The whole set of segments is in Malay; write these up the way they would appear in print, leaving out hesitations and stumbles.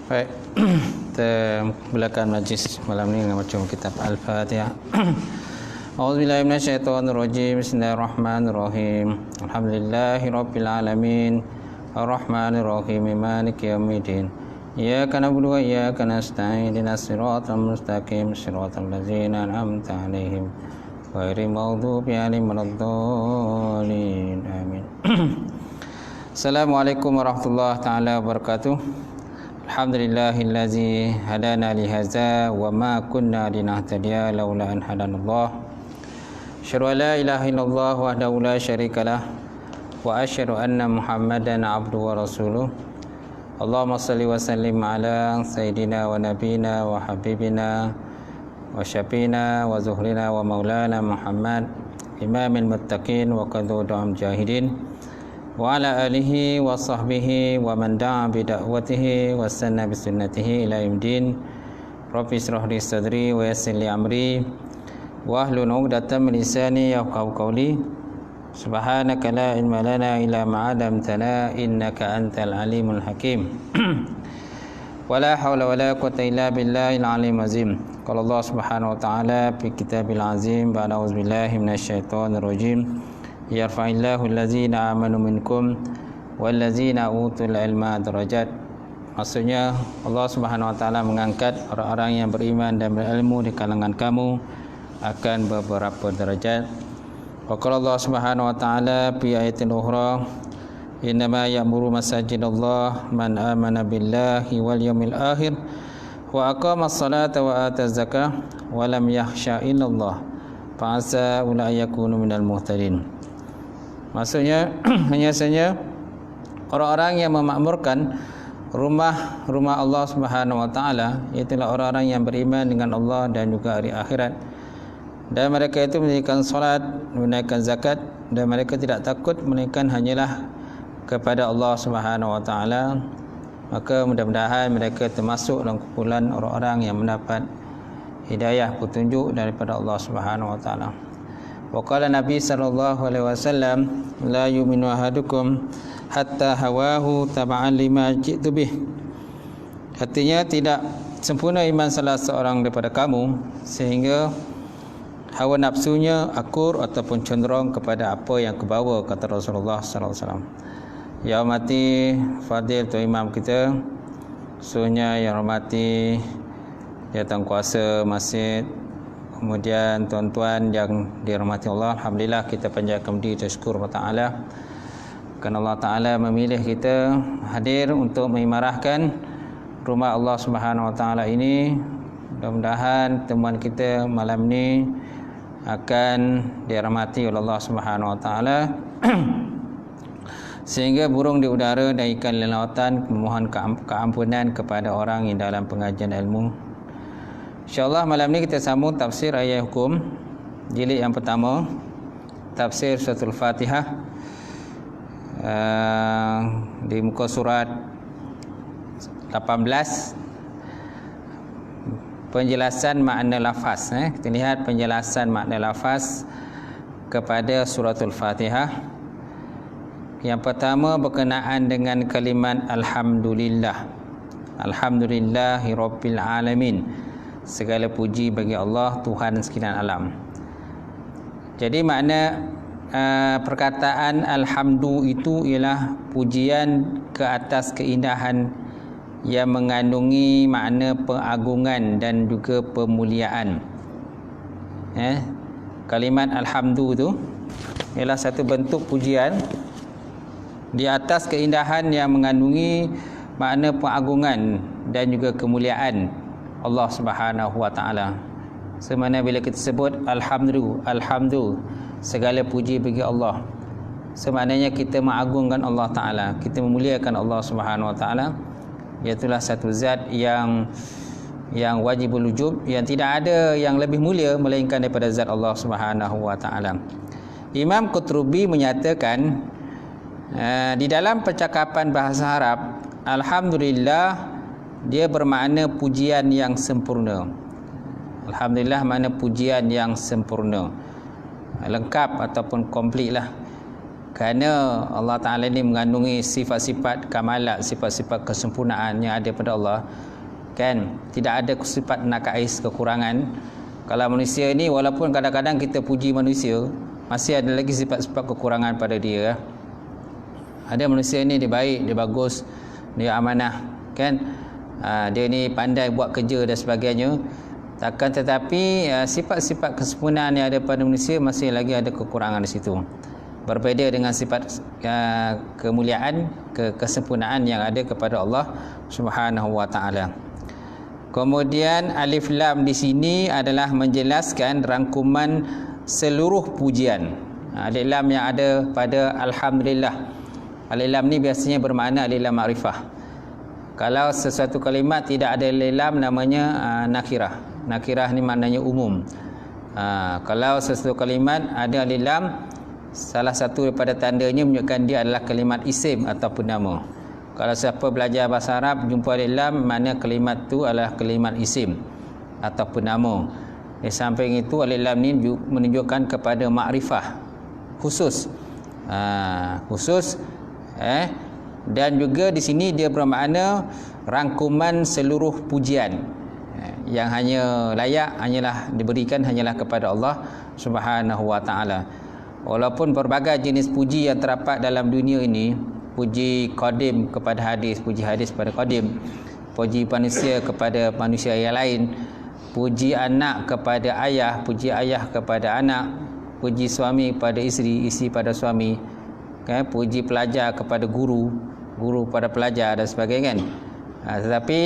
Baik, kita mulakan majlis malam ni dengan baca kitab Al-Fatihah. A'udzubillahi minasyaitonirrajim. Bismillahirrahmanirrahim. Alhamdulillahirabbil alamin. Arrahmanirrahim. Maliki yaumiddin. Iyyaka na'budu wa iyyaka nasta'in. Ihdinas siratal mustaqim. Siratal ladzina an'amta 'alaihim ghairil maghdubi 'alaihim waladdallin. Amin. Assalamualaikum warahmatullahi taala wabarakatuh. Alhamdulillahillazi hadana lihaza wa ma kunna linahtadiya laula an hadanallah. Asyhadu an la ilaha illallah wahdahu la syarikalah wa asyhadu anna Muhammadan abduhu wa rasuluh. Allahumma shalli wa sallim ala sayyidina wa nabiyina wa habibina wa syafiina wa zuhrina wa maulana Muhammad imamil muttaqin wa qadudul mujahidin wa ala alihi wa sahbihi wa man da'a bi da'watihi wa sanna bi sunnatihi ila yaumil. Rabbi shrah li sadri wa yassir li amri wa hlul 'uqdatam min lisani yafqahu qawli. Subhanaka la ilma lana illa ma 'allamtana innaka antal alimul hakim. Wala haula wala quwwata illa billahil aliyyil azim. Qala Allah Subhanahu wa ta'ala fi kitabil azim ba'da auzubillahi minasyaitonir rajim. Yarfa'illahu allazina amanu minkum wallazina utul ilma darajat. Maksudnya Allah Subhanahu wa taala mengangkat orang-orang yang beriman dan berilmu di kalangan kamu akan beberapa derajat. Wa qala Allah Subhanahu wa taala fi ayatin ukhra, innama ya'muru masajidallah man amana billahi wal yawmil akhir wa aqamas salata wa ataz zakah wa lam yakhsha illallah fa asa ulai yakunu minal muhtadin. Maksudnya hanya saja orang-orang yang memakmurkan rumah Allah Subhanahu wa taala, itulah orang-orang yang beriman dengan Allah dan juga hari akhirat, dan mereka itu mendirikan salat, menunaikan zakat, dan mereka tidak takut melainkan hanyalah kepada Allah Subhanahu wa taala. Maka mudah-mudahan mereka termasuk dalam kumpulan orang-orang yang mendapat hidayah petunjuk daripada Allah Subhanahu wa taala. Wa qala Nabi sallallahu alaihi wasallam, la yu'minu ahadukum hatta hawahu taba'an lima ji'tu bih. Artinya tidak sempurna iman salah seorang daripada kamu sehingga hawa nafsunya akur ataupun cenderung kepada apa yang kebawa, kata Rasulullah sallallahu alaihi wasallam. Ya hormati fadil tu imam kita, sunya yang hormati jawatan kuasa masjid, kemudian tuan-tuan yang dirahmati Allah, alhamdulillah kita panjatkan puji syukur kepada Allah kerana Allah Taala memilih kita hadir untuk mengimarahkan rumah Allah Subhanahu wa taala ini. Mudah-mudahan temuan kita malam ni akan dirahmati oleh Allah Subhanahu wa taala sehingga burung di udara dan ikan di lautan memohon keampunan kepada orang yang dalam pengajian ilmu. InsyaAllah malam ni kita sambung tafsir ayat hukum jilid yang pertama, tafsir suratul Fatihah, di muka surat 18, penjelasan makna lafaz. Kita lihat penjelasan makna lafaz kepada suratul Fatihah. Yang pertama berkenaan dengan kalimat Alhamdulillah. Alhamdulillahi Rabbil Alamin. Segala puji bagi Allah, Tuhan sekalian alam. Jadi makna perkataan alhamdu itu ialah pujian ke atas keindahan yang mengandungi makna pengagungan dan juga pemuliaan. Kalimat alhamdu itu ialah satu bentuk pujian di atas keindahan yang mengandungi makna pengagungan dan juga kemuliaan Allah Subhanahu wa taala. Semana bila kita sebut alhamdu, segala puji bagi Allah, semaknanya kita mengagungkan Allah taala, kita memuliakan Allah Subhanahu wa taala. Iaitulah satu zat yang wajibul wujub, yang tidak ada yang lebih mulia melainkan daripada zat Allah Subhanahu wa taala. Imam Qurtubi menyatakan di dalam percakapan bahasa Arab, alhamdulillah dia bermakna pujian yang sempurna. Alhamdulillah makna pujian yang sempurna, lengkap ataupun komplit lah. Kerana Allah Ta'ala ini mengandungi sifat-sifat kamalat, sifat-sifat kesempurnaan yang ada pada Allah. Kan? Tidak ada sifat naqais, kekurangan. Kalau manusia ni, walaupun kadang-kadang kita puji manusia, masih ada lagi sifat-sifat kekurangan pada dia. Ada manusia ni dia baik, dia bagus, dia amanah, kan? Dia ni pandai buat kerja dan sebagainya. Takkan tetapi sifat-sifat kesempurnaan yang ada pada manusia masih lagi ada kekurangan di situ. Berbeza dengan sifat kemuliaan, kesempurnaan yang ada kepada Allah Subhanahu wa taala. Kemudian alif lam di sini adalah menjelaskan rangkuman seluruh pujian. Alif lam yang ada pada alhamdulillah. Alif lam ni biasanya bermakna alif lam ma'rifah. Kalau sesuatu kalimat tidak ada alif lam, namanya nakirah. Nakirah ni maknanya umum. Kalau sesuatu kalimat ada alif lam, salah satu daripada tandanya menunjukkan dia adalah kalimat isim ataupun nama. Kalau siapa belajar bahasa Arab jumpa alif lam, makna kalimat tu adalah kalimat isim ataupun nama. Di samping itu alif lam ni menunjukkan kepada makrifah khusus. Khusus dan juga di sini dia bermakna rangkuman seluruh pujian yang hanya layak hanyalah diberikan hanyalah kepada Allah Subhanahu wa taala. Walaupun berbagai jenis puji yang terdapat dalam dunia ini, puji qadim kepada hadis, puji hadis kepada qadim, puji manusia kepada manusia yang lain, puji anak kepada ayah, puji ayah kepada anak, puji suami kepada isteri, isteri pada suami, kan? Puji pelajar kepada guru, guru pada pelajar dan sebagainya, kan? Tetapi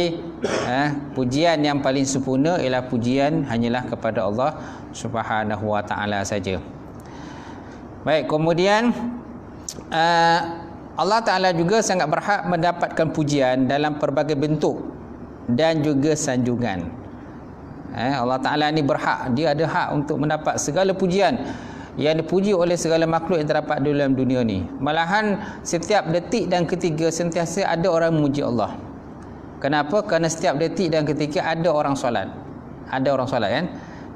pujian yang paling sempurna ialah pujian hanyalah kepada Allah Subhanahu wa taala saja. Baik, kemudian Allah Ta'ala juga sangat berhak mendapatkan pujian dalam pelbagai bentuk dan juga sanjungan. Allah Ta'ala ni berhak, dia ada hak untuk mendapat segala pujian yang dipuji oleh segala makhluk yang terdapat dalam dunia ni. Malahan setiap detik dan ketika sentiasa ada orang memuji Allah. Kenapa? Kerana setiap detik dan ketika ada orang solat. Ada orang solat, kan?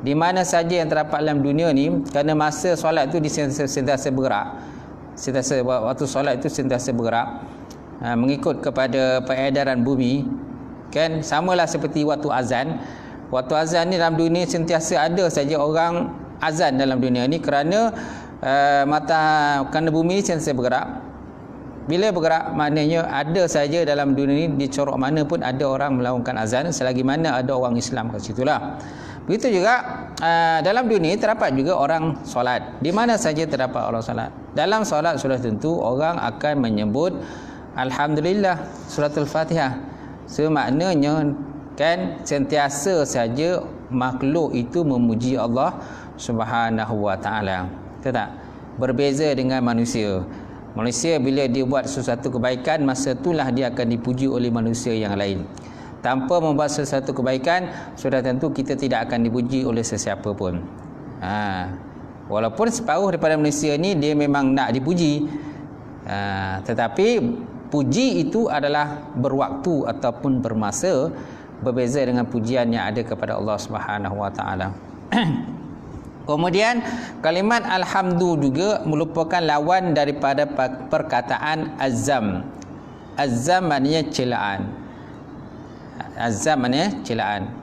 Di mana saja yang terdapat dalam dunia ni, kerana masa solat itu sentiasa bergerak. Sentiasa waktu solat itu sentiasa bergerak mengikut kepada peredaran bumi, kan? Samalah seperti waktu azan. Waktu azan ni dalam dunia sentiasa ada saja orang azan dalam dunia ni kerana kerana bumi ni sentiasa bergerak. Bila bergerak, maknanya ada saja dalam dunia ni, di corok mana pun ada orang melakukan azan, selagi mana ada orang Islam kat situlah. Begitu juga dalam dunia terdapat juga orang solat. Di mana saja terdapat orang solat. Dalam solat sudah tentu orang akan menyebut alhamdulillah, suratul Fatihah. So maknanya, kan, sentiasa saja makhluk itu memuji Allah Subhanahu wa taala. Betul tak? Berbeza dengan manusia. Manusia bila dia buat sesuatu kebaikan, masa itulah dia akan dipuji oleh manusia yang lain. Tanpa membuat sesuatu kebaikan, sudah tentu kita tidak akan dipuji oleh sesiapa pun. Walaupun separuh daripada manusia ni dia memang nak dipuji, tetapi puji itu adalah berwaktu ataupun bermasa, berbeza dengan pujian yang ada kepada Allah Subhanahu wa taala. Kemudian kalimat alhamdu juga merupakan lawan daripada perkataan azam. Azam maknanya celaan. Azam maknanya celaan.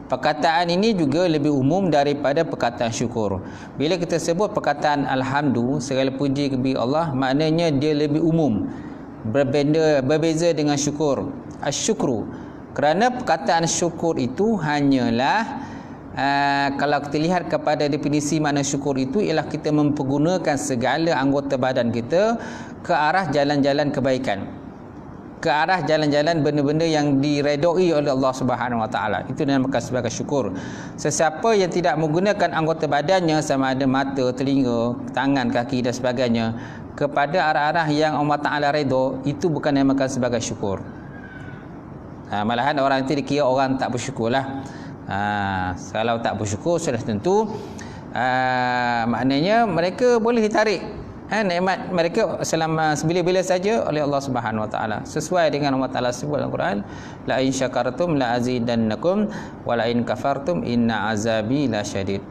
Perkataan ini juga lebih umum daripada perkataan syukur. Bila kita sebut perkataan alhamdu, segala puji kepada Allah, maknanya dia lebih umum, berbeza dengan syukur. Asyukru, kerana perkataan syukur itu hanyalah kalau kita lihat kepada definisi makna syukur itu, ialah kita mempergunakan segala anggota badan kita ke arah jalan-jalan kebaikan, ke arah jalan-jalan benda-benda yang diredoi oleh Allah Subhanahu wa taala. Itu dinamakan sebagai syukur. Sesiapa yang tidak menggunakan anggota badannya, sama ada mata, telinga, tangan, kaki dan sebagainya, kepada arah-arah yang Allah Taala redha, itu bukan dinamakan sebagai syukur. Malahan orang itu dikira orang tak bersyukurlah. Kalau tak bersyukur, sudah tentu maknanya mereka boleh ditarik nikmat mereka selama bila-bila saja oleh Allah Subhanahu wa taala, sesuai dengan Allah Taala sebut dalam Quran, la in syakartum la azidannakum wa la in kafartum inna azabi lasyadid.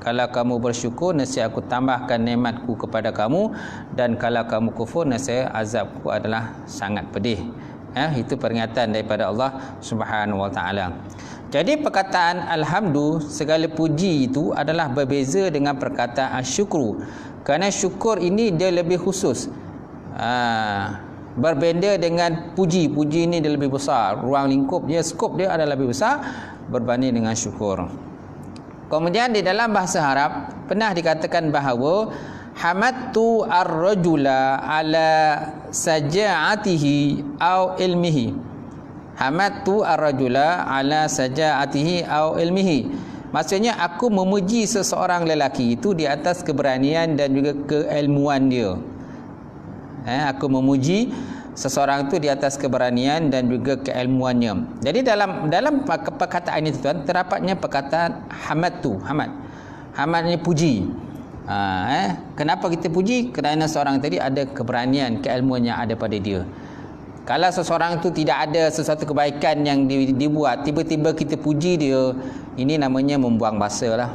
Kalau kamu bersyukur, nescaya aku tambahkan nikmatku kepada kamu, dan kalau kamu kufur, nescaya azabku adalah sangat pedih. Itu peringatan daripada Allah Subhanahu wa taala. Jadi perkataan alhamdu, segala puji itu adalah berbeza dengan perkataan syukru. Kerana syukur ini dia lebih khusus. Berbeza dengan puji. Puji ini dia lebih besar. Ruang lingkup dia, skop dia adalah lebih besar berbanding dengan syukur. Kemudian di dalam bahasa Arab pernah dikatakan bahawa hamadtu ar-rajula ala saja'atihi au ilmihi. Hamadtu ar-rajula ala saja'atihi au ilmihi. Maksudnya aku memuji seseorang lelaki itu di atas keberanian dan juga keilmuan dia. Aku memuji seseorang itu di atas keberanian dan juga keilmuannya. Jadi dalam perkataan ini tuan, terdapatnya perkataan hamad. Hamad ni puji. Kenapa kita puji? Kerana seorang tadi ada keberanian, keilmuan yang ada pada dia. Kalau seseorang itu tidak ada sesuatu kebaikan yang dibuat, tiba-tiba kita puji dia, ini namanya membuang masa lah.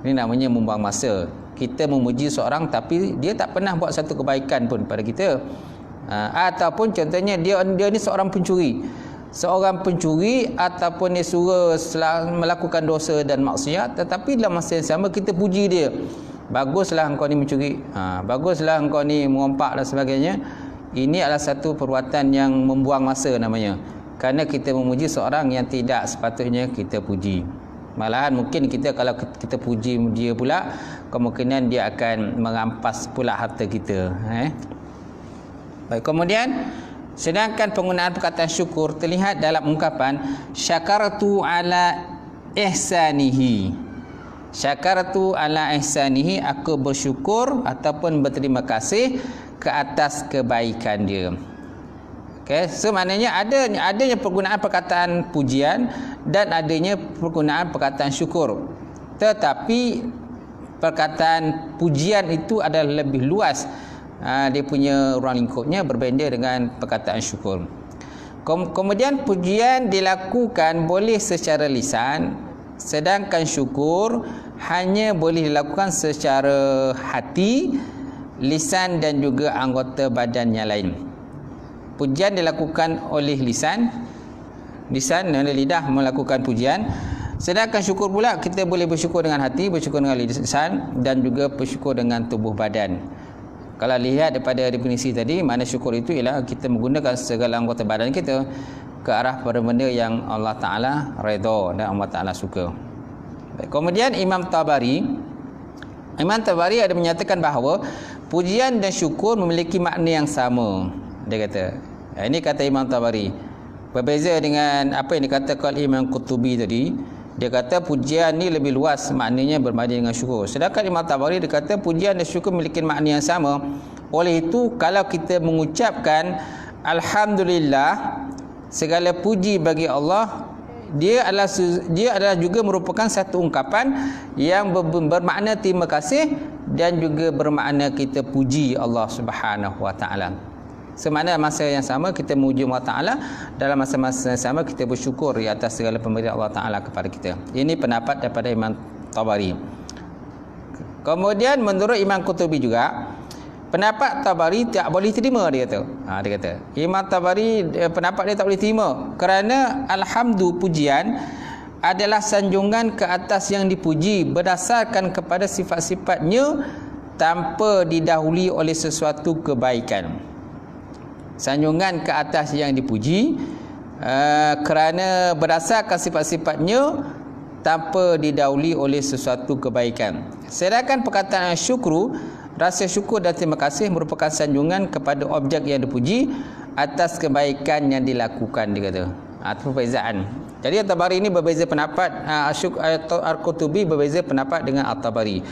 Ini namanya membuang masa. Kita memuji seorang tapi dia tak pernah buat satu kebaikan pun pada kita. Ataupun contohnya dia ni seorang pencuri. Seorang pencuri ataupun dia suruh melakukan dosa dan maksiat, tetapi dalam masa yang sama kita puji dia. Baguslah engkau ni mencuri. Baguslah engkau ni merompak dan sebagainya. Ini adalah satu perbuatan yang membuang masa namanya. Kerana kita memuji seorang yang tidak sepatutnya kita puji. Malahan mungkin kita kalau kita puji dia pula, kemungkinan dia akan merampas pula harta kita. Baik, kemudian sedangkan penggunaan perkataan syukur terlihat dalam ungkapan syakartu ala ihsanihi. Syakartu ala ihsanihi, aku bersyukur ataupun berterima kasih ke atas kebaikan dia. Okey, so maknanya adanya penggunaan perkataan pujian dan adanya penggunaan perkataan syukur. Tetapi perkataan pujian itu adalah lebih luas. Dia punya ruang lingkupnya berbeza dengan perkataan syukur. Kemudian pujian dilakukan boleh secara lisan, sedangkan syukur hanya boleh dilakukan secara hati, lisan dan juga anggota badan yang lain. Pujian dilakukan oleh lisan oleh lidah melakukan pujian, sedangkan syukur pula kita boleh bersyukur dengan hati, bersyukur dengan lisan dan juga bersyukur dengan tubuh badan. Kalau lihat daripada definisi tadi, makna syukur itu ialah kita menggunakan segala anggota badan kita ke arah pada benda yang Allah Ta'ala redha dan Allah Ta'ala suka. Baik, kemudian Imam Tabari ada menyatakan bahawa pujian dan syukur memiliki makna yang sama. Dia kata, ini kata Imam Tabari, berbeza dengan apa yang dikatakan Imam Qutubi tadi. Dia kata pujian ni lebih luas maknanya berbanding dengan syukur. Sedangkan Imam Tabari dia kata pujian dan syukur memiliki makna yang sama. Oleh itu kalau kita mengucapkan alhamdulillah, segala puji bagi Allah, dia adalah juga merupakan satu ungkapan yang bermakna terima kasih dan juga bermakna kita puji Allah Subhanahu wa taala. Semana masa yang sama kita memuji Allah Ta'ala, dalam masa-masa yang sama kita bersyukur di atas segala pemberian Allah Ta'ala kepada kita. Ini pendapat daripada Imam Tabari. Kemudian menurut Imam Qutubi juga, pendapat Tabari tak boleh terima, dia kata. Dia kata Imam Tabari pendapat dia tak boleh terima kerana alhamdu, pujian adalah sanjungan ke atas yang dipuji berdasarkan kepada sifat-sifatnya tanpa didahului oleh sesuatu kebaikan. Sanjungan ke atas yang dipuji kerana berdasarkan sifat-sifatnya tanpa didahului oleh sesuatu kebaikan. Sedangkan perkataan syukru, rasa syukur dan terima kasih merupakan sanjungan kepada objek yang dipuji atas kebaikan yang dilakukan, dia kata. Itu perbezaan. Jadi At-Tabari ini berbeza pendapat, Al-Qutubi berbeza pendapat dengan At-Tabari.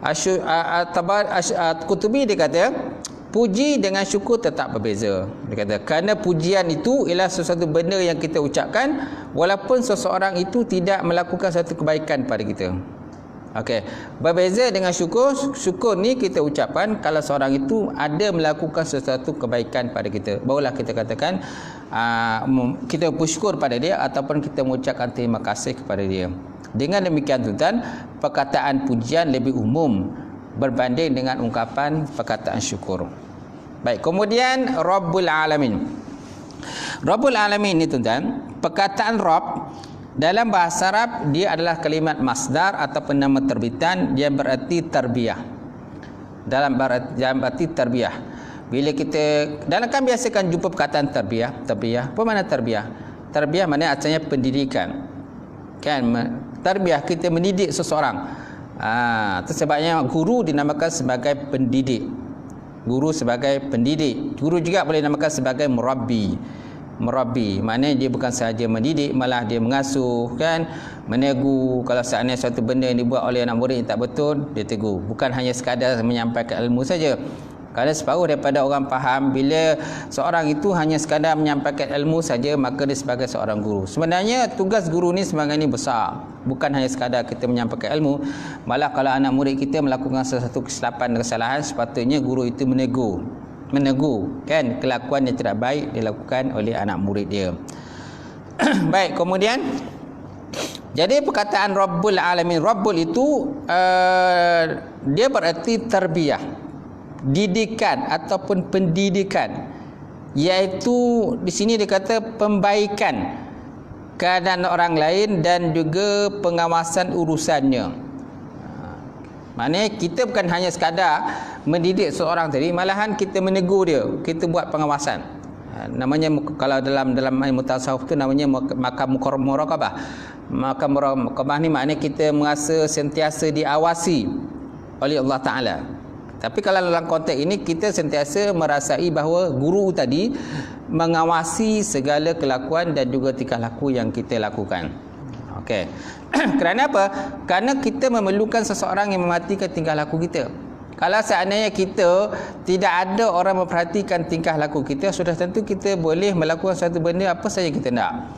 Al-Qutubi dia kata puji dengan syukur tetap berbeza. Dia kata kerana pujian itu ialah sesuatu benda yang kita ucapkan walaupun seseorang itu tidak melakukan satu kebaikan pada kita. Okey, berbeza dengan syukur. Syukur ni kita ucapkan kalau seorang itu ada melakukan sesuatu kebaikan pada kita, barulah kita katakan kita bersyukur pada dia ataupun kita mengucapkan terima kasih kepada dia. Dengan demikian tuan, perkataan pujian lebih umum berbanding dengan ungkapan perkataan syukur. Baik, kemudian Rabbul Alamin. Rabbul Alamin ni tuan, perkataan Rabb dalam bahasa Arab dia adalah kalimat masdar ataupun nama terbitan yang bererti tarbiyah. Dalam berarti tarbiyah. Bila kita kan biasa kan jumpa perkataan tarbiyah. Apa makna tarbiyah? Tarbiyah maknanya asalnya pendidikan. Kan tarbiyah kita mendidik seseorang. Itu sebabnya guru dinamakan sebagai pendidik. Guru sebagai pendidik. Guru juga boleh dinamakan sebagai murabbi. Maknanya dia bukan sahaja mendidik, malah dia mengasuh, kan, menegur. Kalau seandainya suatu benda yang dibuat oleh anak murid yang tak betul, dia tegur. Bukan hanya sekadar menyampaikan ilmu saja. Kerana separuh daripada orang faham bila seorang itu hanya sekadar menyampaikan ilmu saja, maka dia sebagai seorang guru. Sebenarnya tugas guru ni sebenarnya ni besar. Bukan hanya sekadar kita menyampaikan ilmu, malah kalau anak murid kita melakukan sesuatu kesilapan dan kesalahan, sepatutnya guru itu menegur, kan, kelakuan yang tidak baik dilakukan oleh anak murid dia. Baik, kemudian jadi perkataan Rabbul Alamin, Rabbul itu dia bererti tarbiyah, didikan ataupun pendidikan, iaitu di sini dia kata pembaikan keadaan orang lain dan juga pengawasan urusannya. Maknanya kita bukan hanya sekadar mendidik seorang tadi, malahan kita menegur dia, kita buat pengawasan. Namanya kalau dalam ilmu tasawuf tu namanya makam muraqabah. Makam muraqabah ni maknanya kita merasa sentiasa diawasi oleh Allah Taala. Tapi kalau dalam konteks ini kita sentiasa merasai bahawa guru tadi mengawasi segala kelakuan dan juga tingkah laku yang kita lakukan. Okey. Kerana apa? Kerana kita memerlukan seseorang yang memperhatikan tingkah laku kita. Kalau seandainya kita tidak ada orang memperhatikan tingkah laku kita, sudah tentu kita boleh melakukan satu benda apa saja kita nak,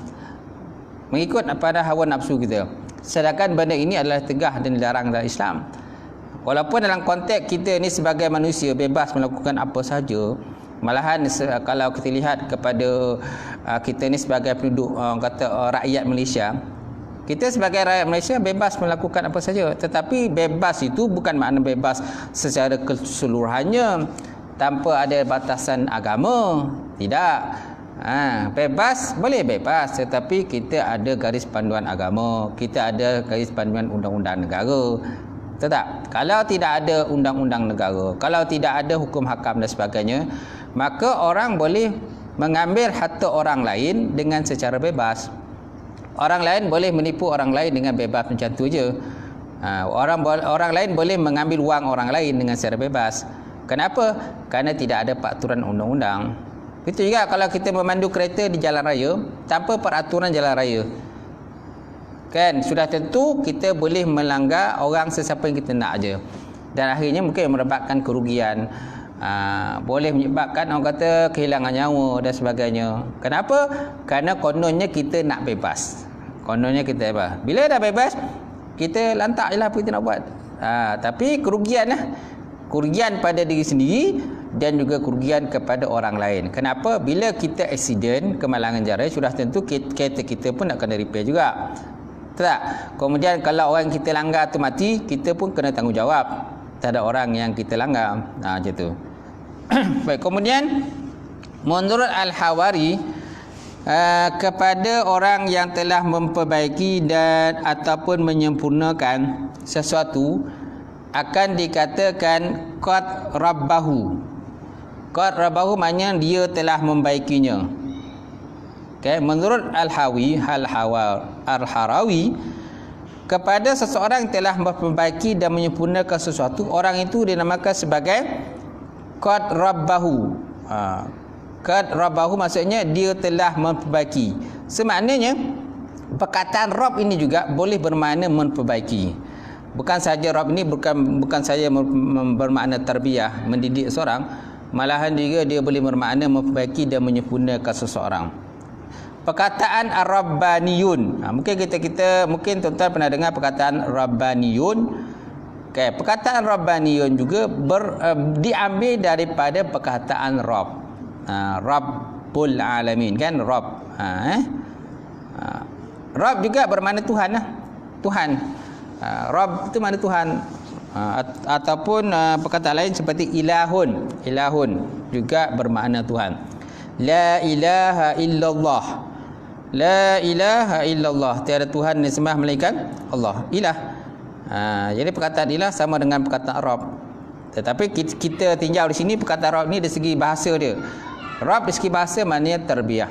mengikut pada hawa nafsu kita. Sedangkan benda ini adalah tegah dan dilarang dalam Islam. Walaupun dalam konteks kita ni sebagai manusia bebas melakukan apa saja, malahan kalau kita lihat kepada kita ni sebagai penduduk rakyat Malaysia, kita sebagai rakyat Malaysia bebas melakukan apa saja. Tetapi bebas itu bukan makna bebas secara keseluruhannya tanpa ada batasan agama. Tidak. Bebas, boleh bebas, tetapi kita ada garis panduan agama, kita ada garis panduan undang-undang negara. Tak? Kalau tidak ada undang-undang negara, kalau tidak ada hukum hakam dan sebagainya, maka orang boleh mengambil harta orang lain dengan secara bebas. Orang lain boleh menipu orang lain dengan bebas macam tu je. Orang lain boleh mengambil wang orang lain dengan secara bebas. Kenapa? Kerana tidak ada peraturan undang-undang. Itu juga kalau kita memandu kereta di jalan raya tanpa peraturan jalan raya, kan, sudah tentu kita boleh melanggar orang sesiapa yang kita nak aje. Dan akhirnya mungkin menyebabkan kerugian, boleh menyebabkan orang kata kehilangan nyawa dan sebagainya. Kenapa? Kerana kononnya kita nak bebas. Kononnya kita bebas. Bila dah bebas, kita lantak je lah apa kita nak buat. Tapi kerugian pada diri sendiri dan juga kerugian kepada orang lain. Kenapa? Bila kita aksiden, kemalangan jalan, sudah tentu kereta kita pun nak kena repair juga. Tak? Kemudian kalau orang kita langgar tu mati, kita pun kena tanggungjawab terhadap orang yang kita langgar. Macam tu. Baik, kemudian menurut Al-Hawari, kepada orang yang telah memperbaiki dan ataupun menyempurnakan sesuatu akan dikatakan qad rabbahu. Qad rabbahu maknanya dia telah membaikinya. Okay. Menurut Al-Harawi, kepada seseorang yang telah memperbaiki dan menyempurnakan sesuatu, orang itu dinamakan sebagai qad rabbahu. Qad rabbahu maksudnya dia telah memperbaiki. Semaknanya perkataan Rabb ini juga boleh bermakna memperbaiki. Bukan saja Rabb ini bukan saja bermakna tarbiyah, mendidik seorang, malahan juga dia boleh bermakna memperbaiki dan menyempurnakan seseorang. Perkataan Ar-Rabbaniyun, mungkin kita mungkin tuan-tuan pernah dengar perkataan Rabbaniyun. Okay, perkataan Rabbaniyun juga diambil daripada perkataan Rabb. Rabbul Alamin, kan, Rabb. Rabb juga bermakna Tuhan lah. Tuhan. Rabb itu mana Tuhan. Ataupun perkataan lain seperti ilahun. Ilahun juga bermakna Tuhan. La ilaha illallah. La ilaha illallah. Tiada Tuhan yang disembah melainkan Allah. Ilah. Jadi perkataan ilah sama dengan perkataan Rabb. Tetapi kita tinjau di sini perkataan Rabb ni dari segi bahasa dia. Rabb dari segi bahasa maknanya tarbiyah.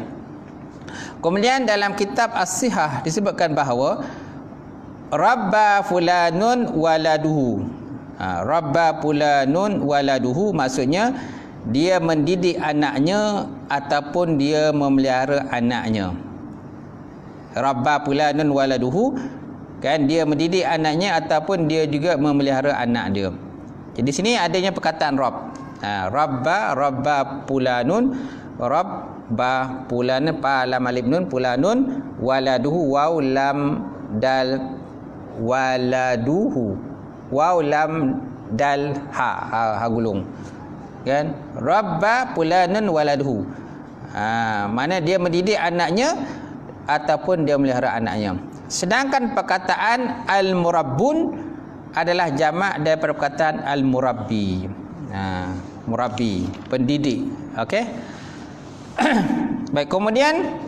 Kemudian dalam kitab As-Sihah disebutkan bahawa Rabba fulanun waladuhu. Rabba fulanun waladuhu maksudnya dia mendidik anaknya ataupun dia memelihara anaknya. Rabba fulanun waladuhu, kan, dia mendidik anaknya ataupun dia juga memelihara anak dia. Jadi sini adanya perkataan Rabb. Rabba fulanun, Rabba fulanun, pa lam alif nun, fulanun waladuhu, waw lam dal waladuhu, waw lam dal ha gulung, kan. Rabba fulanun waladuhu, mana dia mendidik anaknya ataupun dia melihara anaknya. Sedangkan perkataan al-murabbun adalah jamak daripada perkataan al-murabbi. Murabbi, pendidik. Okey. Baik, kemudian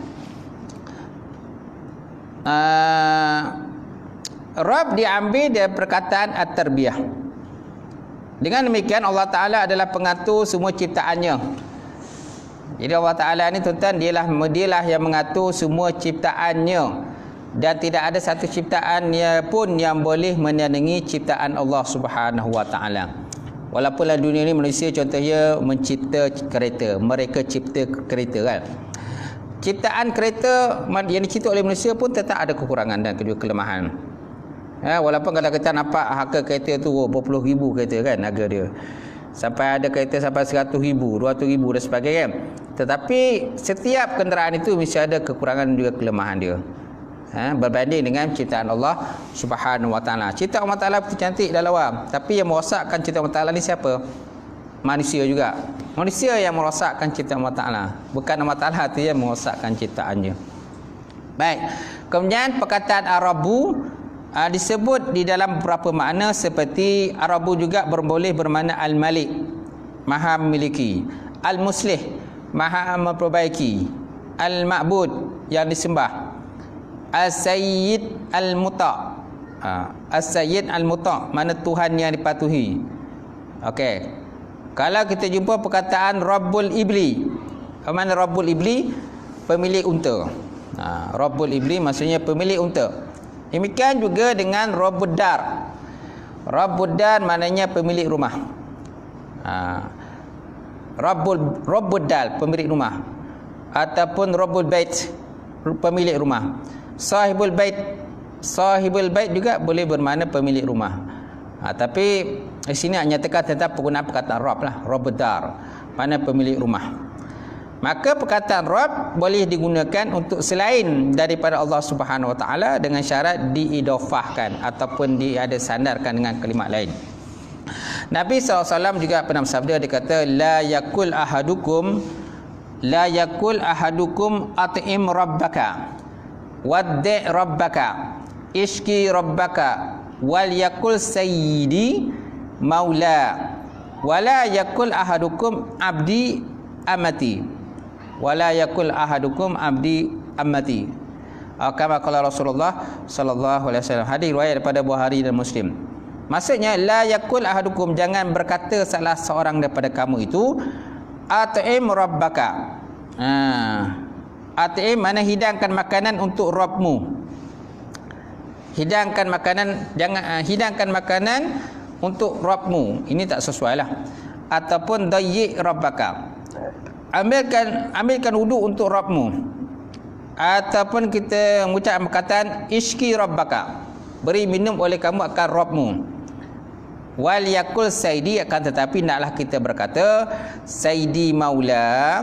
Rabb diambil dari perkataan at-tarbiyah. Dengan demikian Allah Ta'ala adalah pengatur semua ciptaannya. Jadi Allah Ta'ala ni tuan-tuan, dialah yang mengatur semua ciptaannya, dan tidak ada satu ciptaan pun yang boleh menandingi ciptaan Allah Subhanahu Wa Ta'ala. Walaupunlah dunia ni manusia contohnya mencipta kereta, mereka cipta kereta, kan. Ciptaan kereta yang dicipta oleh manusia pun tetap ada kekurangan dan kedua kelemahan. Walaupun kalau kita nampak harga kereta tu berpuluh ribu kereta, kan, harga dia. Sampai ada kereta sampai 100,000, 200,000 dan sebagainya. Tetapi setiap kenderaan itu mesti ada kekurangan dan juga kelemahan dia. Berbanding dengan ciptaan Allah Subhanahu Wa Ta'ala. Ciptaan Allah Ta'ala begitu cantik dan lawa, tapi yang merosakkan ciptaan Allah Ta'ala ni siapa? Manusia juga. Manusia yang merosakkan ciptaan Allah Ta'ala, bukan Allah Ta'ala tu yang merosakkan ciptaannya. Baik. Kemudian perkataan Arabu disebut di dalam beberapa makna, seperti Arabu juga boleh bermakna Al-Malik, Maha memiliki, Al-Muslih, Maha memperbaiki, Al-Ma'bud, yang disembah, As-Sayyid Al-Muta'. As-Sayyid Al-Muta', mana Tuhan yang dipatuhi. Okey. Kalau kita jumpa perkataan Rabbul Ibli, mana Rabbul Ibli? Pemilik unta. Rabbul Ibli maksudnya pemilik unta. Demikian juga dengan Rabbud Dar. Rabbud Dar maknanya pemilik rumah. Rabbud Dar, pemilik rumah. Ataupun Rabbul Bait, pemilik rumah. Sahibul Bait juga boleh bermakna pemilik rumah. Tapi di sini hanya nyatakan tentang penggunaan perkataan Rabb lah, Rabbud Dar, mana pemilik rumah. Maka perkataan Rabb boleh digunakan untuk selain daripada Allah Subhanahu Wa Ta'ala dengan syarat diidofahkan ataupun ada sandarkan dengan kalimat lain. Nabi SAW juga pernah bersabda, dia kata, la yakul ahadukum at'im rabbaka waddi' rabbaka ishki rabbaka wal yakul sayyidi maula wala yakul ahadukum abdi amati wala yakul ahadukum abdi ammati. Kama qala Rasulullah sallallahu alaihi wasallam. Hadis riwayat daripada Bukhari dan Muslim. Maksudnya, la yakul ahadukum, jangan berkata salah seorang daripada kamu itu at'im rabbaka. At'im mana hidangkan makanan untuk Rabbmu. Hidangkan makanan, jangan hidangkan makanan untuk Rabbmu. Ini tak sesuai lah. Ataupun dayyi' rabbaka, ambilkan wuduk untuk Rabbmu. Ataupun kita mengucap perkataan ishki rabbaka, beri minum oleh kamu akan Rabbmu. Wal yakul sayyidi, akan tetapi naklah kita berkata sayyidi maula,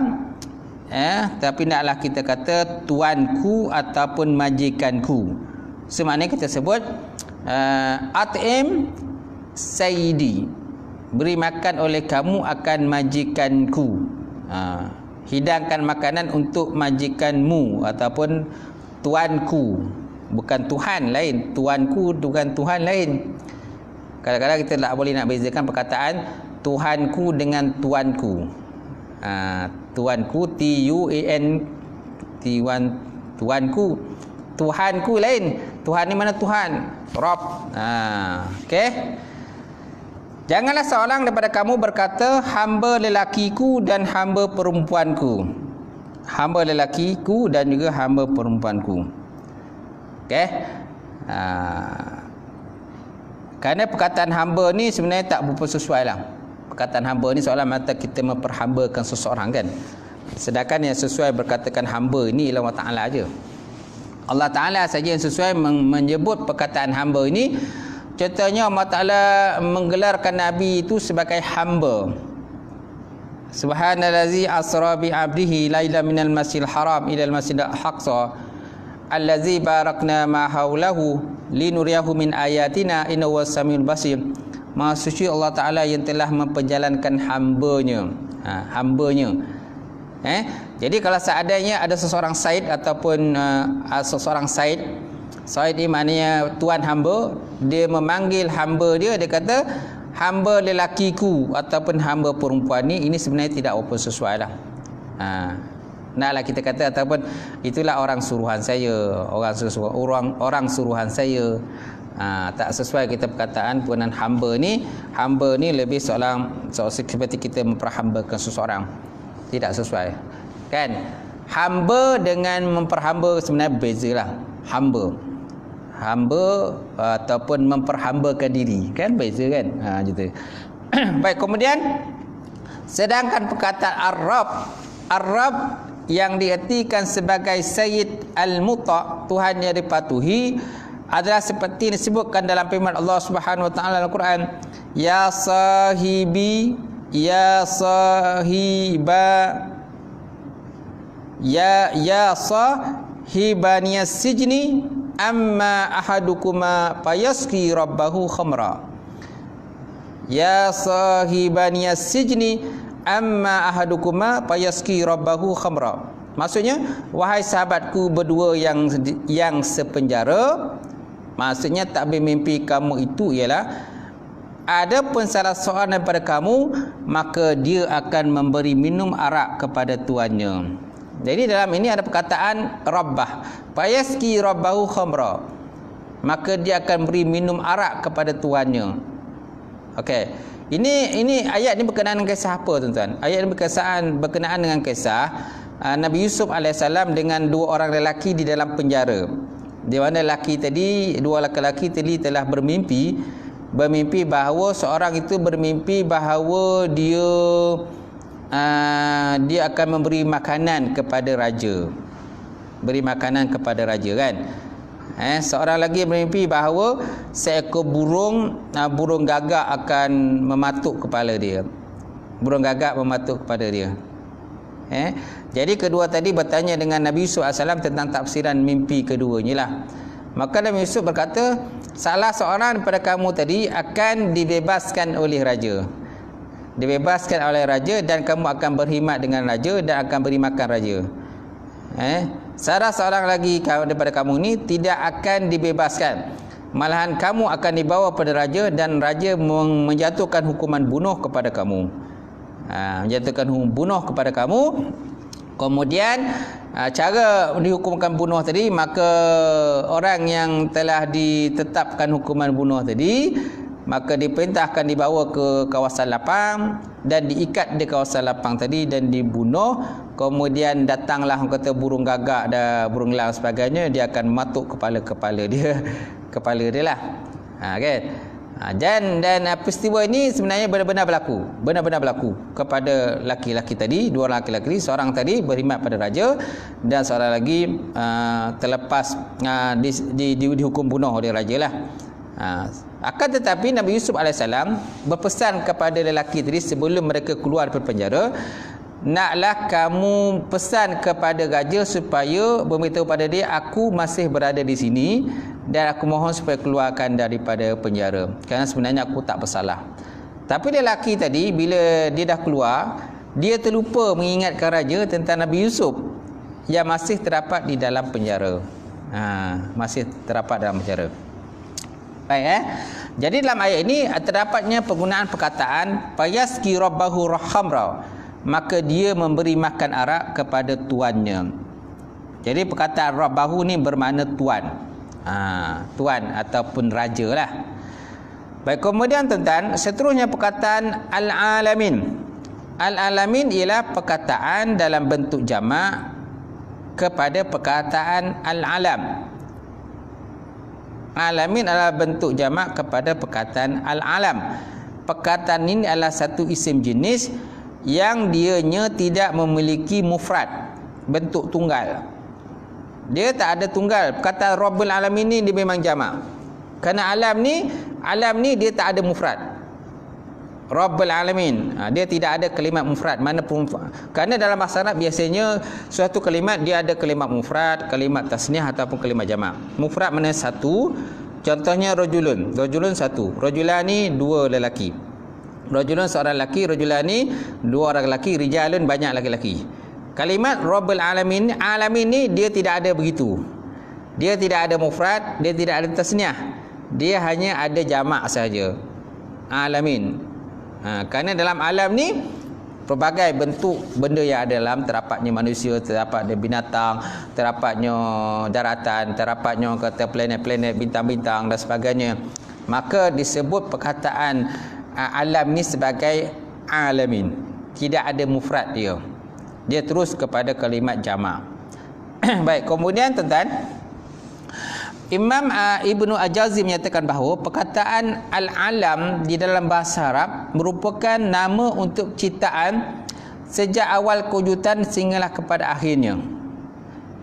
tapi naklah kita kata tuanku ataupun majikanku. Semaknanya kita sebut at'im sayyidi, beri makan oleh kamu akan majikanku. Hidangkan makanan untuk majikanmu ataupun tuanku. bukan Tuhan lain. Tuanku bukan Tuhan lain. Kadang-kadang kita tak boleh nak bezakan perkataan Tuhanku dengan tuanku. Tuanku T-U-A-N, tuanku. Tuhanku lain. Tuhan ni mana Tuhan? Rob. Okey. Janganlah seorang daripada kamu berkata hamba lelakiku dan hamba perempuanku. Hamba lelakiku dan juga hamba perempuanku. Okey. Kerana perkataan hamba ni sebenarnya tak berapa sesuai lah. Perkataan hamba ni seolah mata kita memperhambakan seseorang kan. Sedangkan yang sesuai berkatakan hamba ini ialah Allah Ta'ala aja. Allah Ta'ala saja yang sesuai menyebut perkataan hamba ini. Contohnya Allah Ta'ala menggelarkan Nabi itu sebagai hamba. Subhanallazi asra bi 'abdihi lailan minal masjidil haram ila al-masjidil aqsa allazi barakna ma haulahu linuriyahu min ayatina innahu was-samiul basir. Maha suci Allah Ta'ala yang telah memperjalankan hambanya. Hambanya. Jadi kalau seandainya ada seseorang Said ataupun seseorang Said ini maknanya tuan hamba, dia memanggil hamba dia kata hamba lelakiku ataupun hamba perempuan ini sebenarnya tidak apa sesuai lah. Naklah kita kata ataupun itulah orang suruhan saya, orang suruhan saya. Tak sesuai kita perkataan penggunaan hamba ni lebih seperti kita memperhambakan seseorang. Tidak sesuai. Kan? Hamba dengan memperhamba sebenarnya bezalah. Hamba ataupun memperhambakan diri, kan beza kan? Gitu. Baik, kemudian sedangkan perkataan Ar-Rabb yang diartikan sebagai Sayyid Al-Muta', Tuhan yang dipatuhi, adalah seperti disebutkan dalam firman Allah Subhanahu wa taala dalam Al-Quran, ya sahibi ya sahiba ya sahibaniyas sijni amma ahadukuma fayaski rabbahu khamra. Ya sahibaniyas sijni amma ahadukuma fayaski rabbahu khamra. Maksudnya, wahai sahabatku berdua yang sepenjara, maksudnya takbir mimpi kamu itu ialah ada pun salah seorang daripada kamu, maka dia akan memberi minum arak kepada tuannya. Jadi dalam ini ada perkataan rabbah, fayaski rabbahu khamra, maka dia akan beri minum arak kepada tuannya. Okey. Ini ayat ni berkenaan dengan kisah apa tuan-tuan? Ayat ni berkenaan dengan kisah Nabi Yusuf AS dengan dua orang lelaki di dalam penjara. Di mana dua lelaki tadi telah bermimpi bahawa seorang itu bermimpi bahawa dia akan memberi makanan kepada raja. Beri makanan kepada raja kan. Seorang lagi bermimpi bahawa seekor burung gagak akan mematuk kepala dia. Burung gagak mematuk kepada dia. Jadi kedua tadi bertanya dengan Nabi Yusuf AS tentang tafsiran mimpi keduanya lah. Maka Nabi Yusuf berkata, salah seorang daripada kamu tadi akan dibebaskan oleh raja. Dibebaskan oleh raja dan kamu akan berkhidmat dengan raja dan akan beri makan raja. Salah seorang lagi daripada kamu ni tidak akan dibebaskan. Malahan kamu akan dibawa pada raja dan raja menjatuhkan hukuman bunuh kepada kamu. Menjatuhkan hukuman bunuh kepada kamu. Kemudian cara dihukumkan bunuh tadi, maka orang yang telah ditetapkan hukuman bunuh tadi, maka diperintahkan dibawa ke kawasan lapang dan diikat di kawasan lapang tadi dan dibunuh. Kemudian datanglah orang kata burung gagak dan burung elang sebagainya, dia akan matuk kepala dia lah. Kan? Dan peristiwa ini sebenarnya benar-benar berlaku kepada laki-laki tadi, dua laki-laki, seorang tadi berkhidmat pada raja dan seorang lagi terlepas dihukum bunuh oleh raja lah. Akan tetapi Nabi Yusuf AS berpesan kepada lelaki tadi sebelum mereka keluar dari penjara, naklah kamu pesan kepada raja supaya beritahu pada dia, aku masih berada di sini dan aku mohon supaya keluarkan daripada penjara, kerana sebenarnya aku tak bersalah. Tapi lelaki tadi bila dia dah keluar, dia terlupa mengingatkan raja tentang Nabi Yusuf yang masih terdapat di dalam penjara. Masih terdapat dalam cara. Baik Jadi dalam ayat ini terdapatnya penggunaan perkataan fayaski rabbahu rahamra, maka dia memberi makan arak kepada tuannya. Jadi perkataan rabbahu ni bermakna tuan. Tuan ataupun raja lah. Baik, kemudian tuan-tuan, seterusnya perkataan al-alamin. Al-alamin ialah perkataan dalam bentuk jamak kepada perkataan al-alam. Alamin adalah bentuk jamak kepada perkataan al-alam. Perkataan ini adalah satu isim jenis yang dianya tidak memiliki mufrad, bentuk tunggal. Dia tak ada tunggal. Perkataan Rabbul Alamin ni dia memang jamak. Kerana alam ni dia tak ada mufrad. Rabbul Alamin, dia tidak ada kalimat mufrad. Kerana dalam bahasa Arab biasanya suatu kalimat dia ada kalimat mufrad, kalimat tasniah ataupun kalimat jamak. Mufrad mana satu. Contohnya rajulun. Rajulun satu. Rajulani dua lelaki. Rajulun seorang lelaki, rajulani dua orang lelaki, rijalun banyak lelaki. Kalimat Rabbul Alamin, alamin ni dia tidak ada begitu. Dia tidak ada mufrad, dia tidak ada tasniah. Dia hanya ada jamak saja. Alamin. Kerana dalam alam ni pelbagai bentuk benda yang ada dalam, terdapatnya manusia, terdapatnya binatang, terdapatnya daratan, terdapatnya kata planet-planet, bintang-bintang dan sebagainya. Maka disebut perkataan alam ni sebagai alamin. Tidak ada mufrad dia. Dia terus kepada kalimat jamak. Baik, kemudian tuan-tuan, Imam Ibnu Al-Jauzi menyatakan bahawa perkataan al-alam di dalam bahasa Arab merupakan nama untuk ciptaan sejak awal kewujudan sehinggalah kepada akhirnya.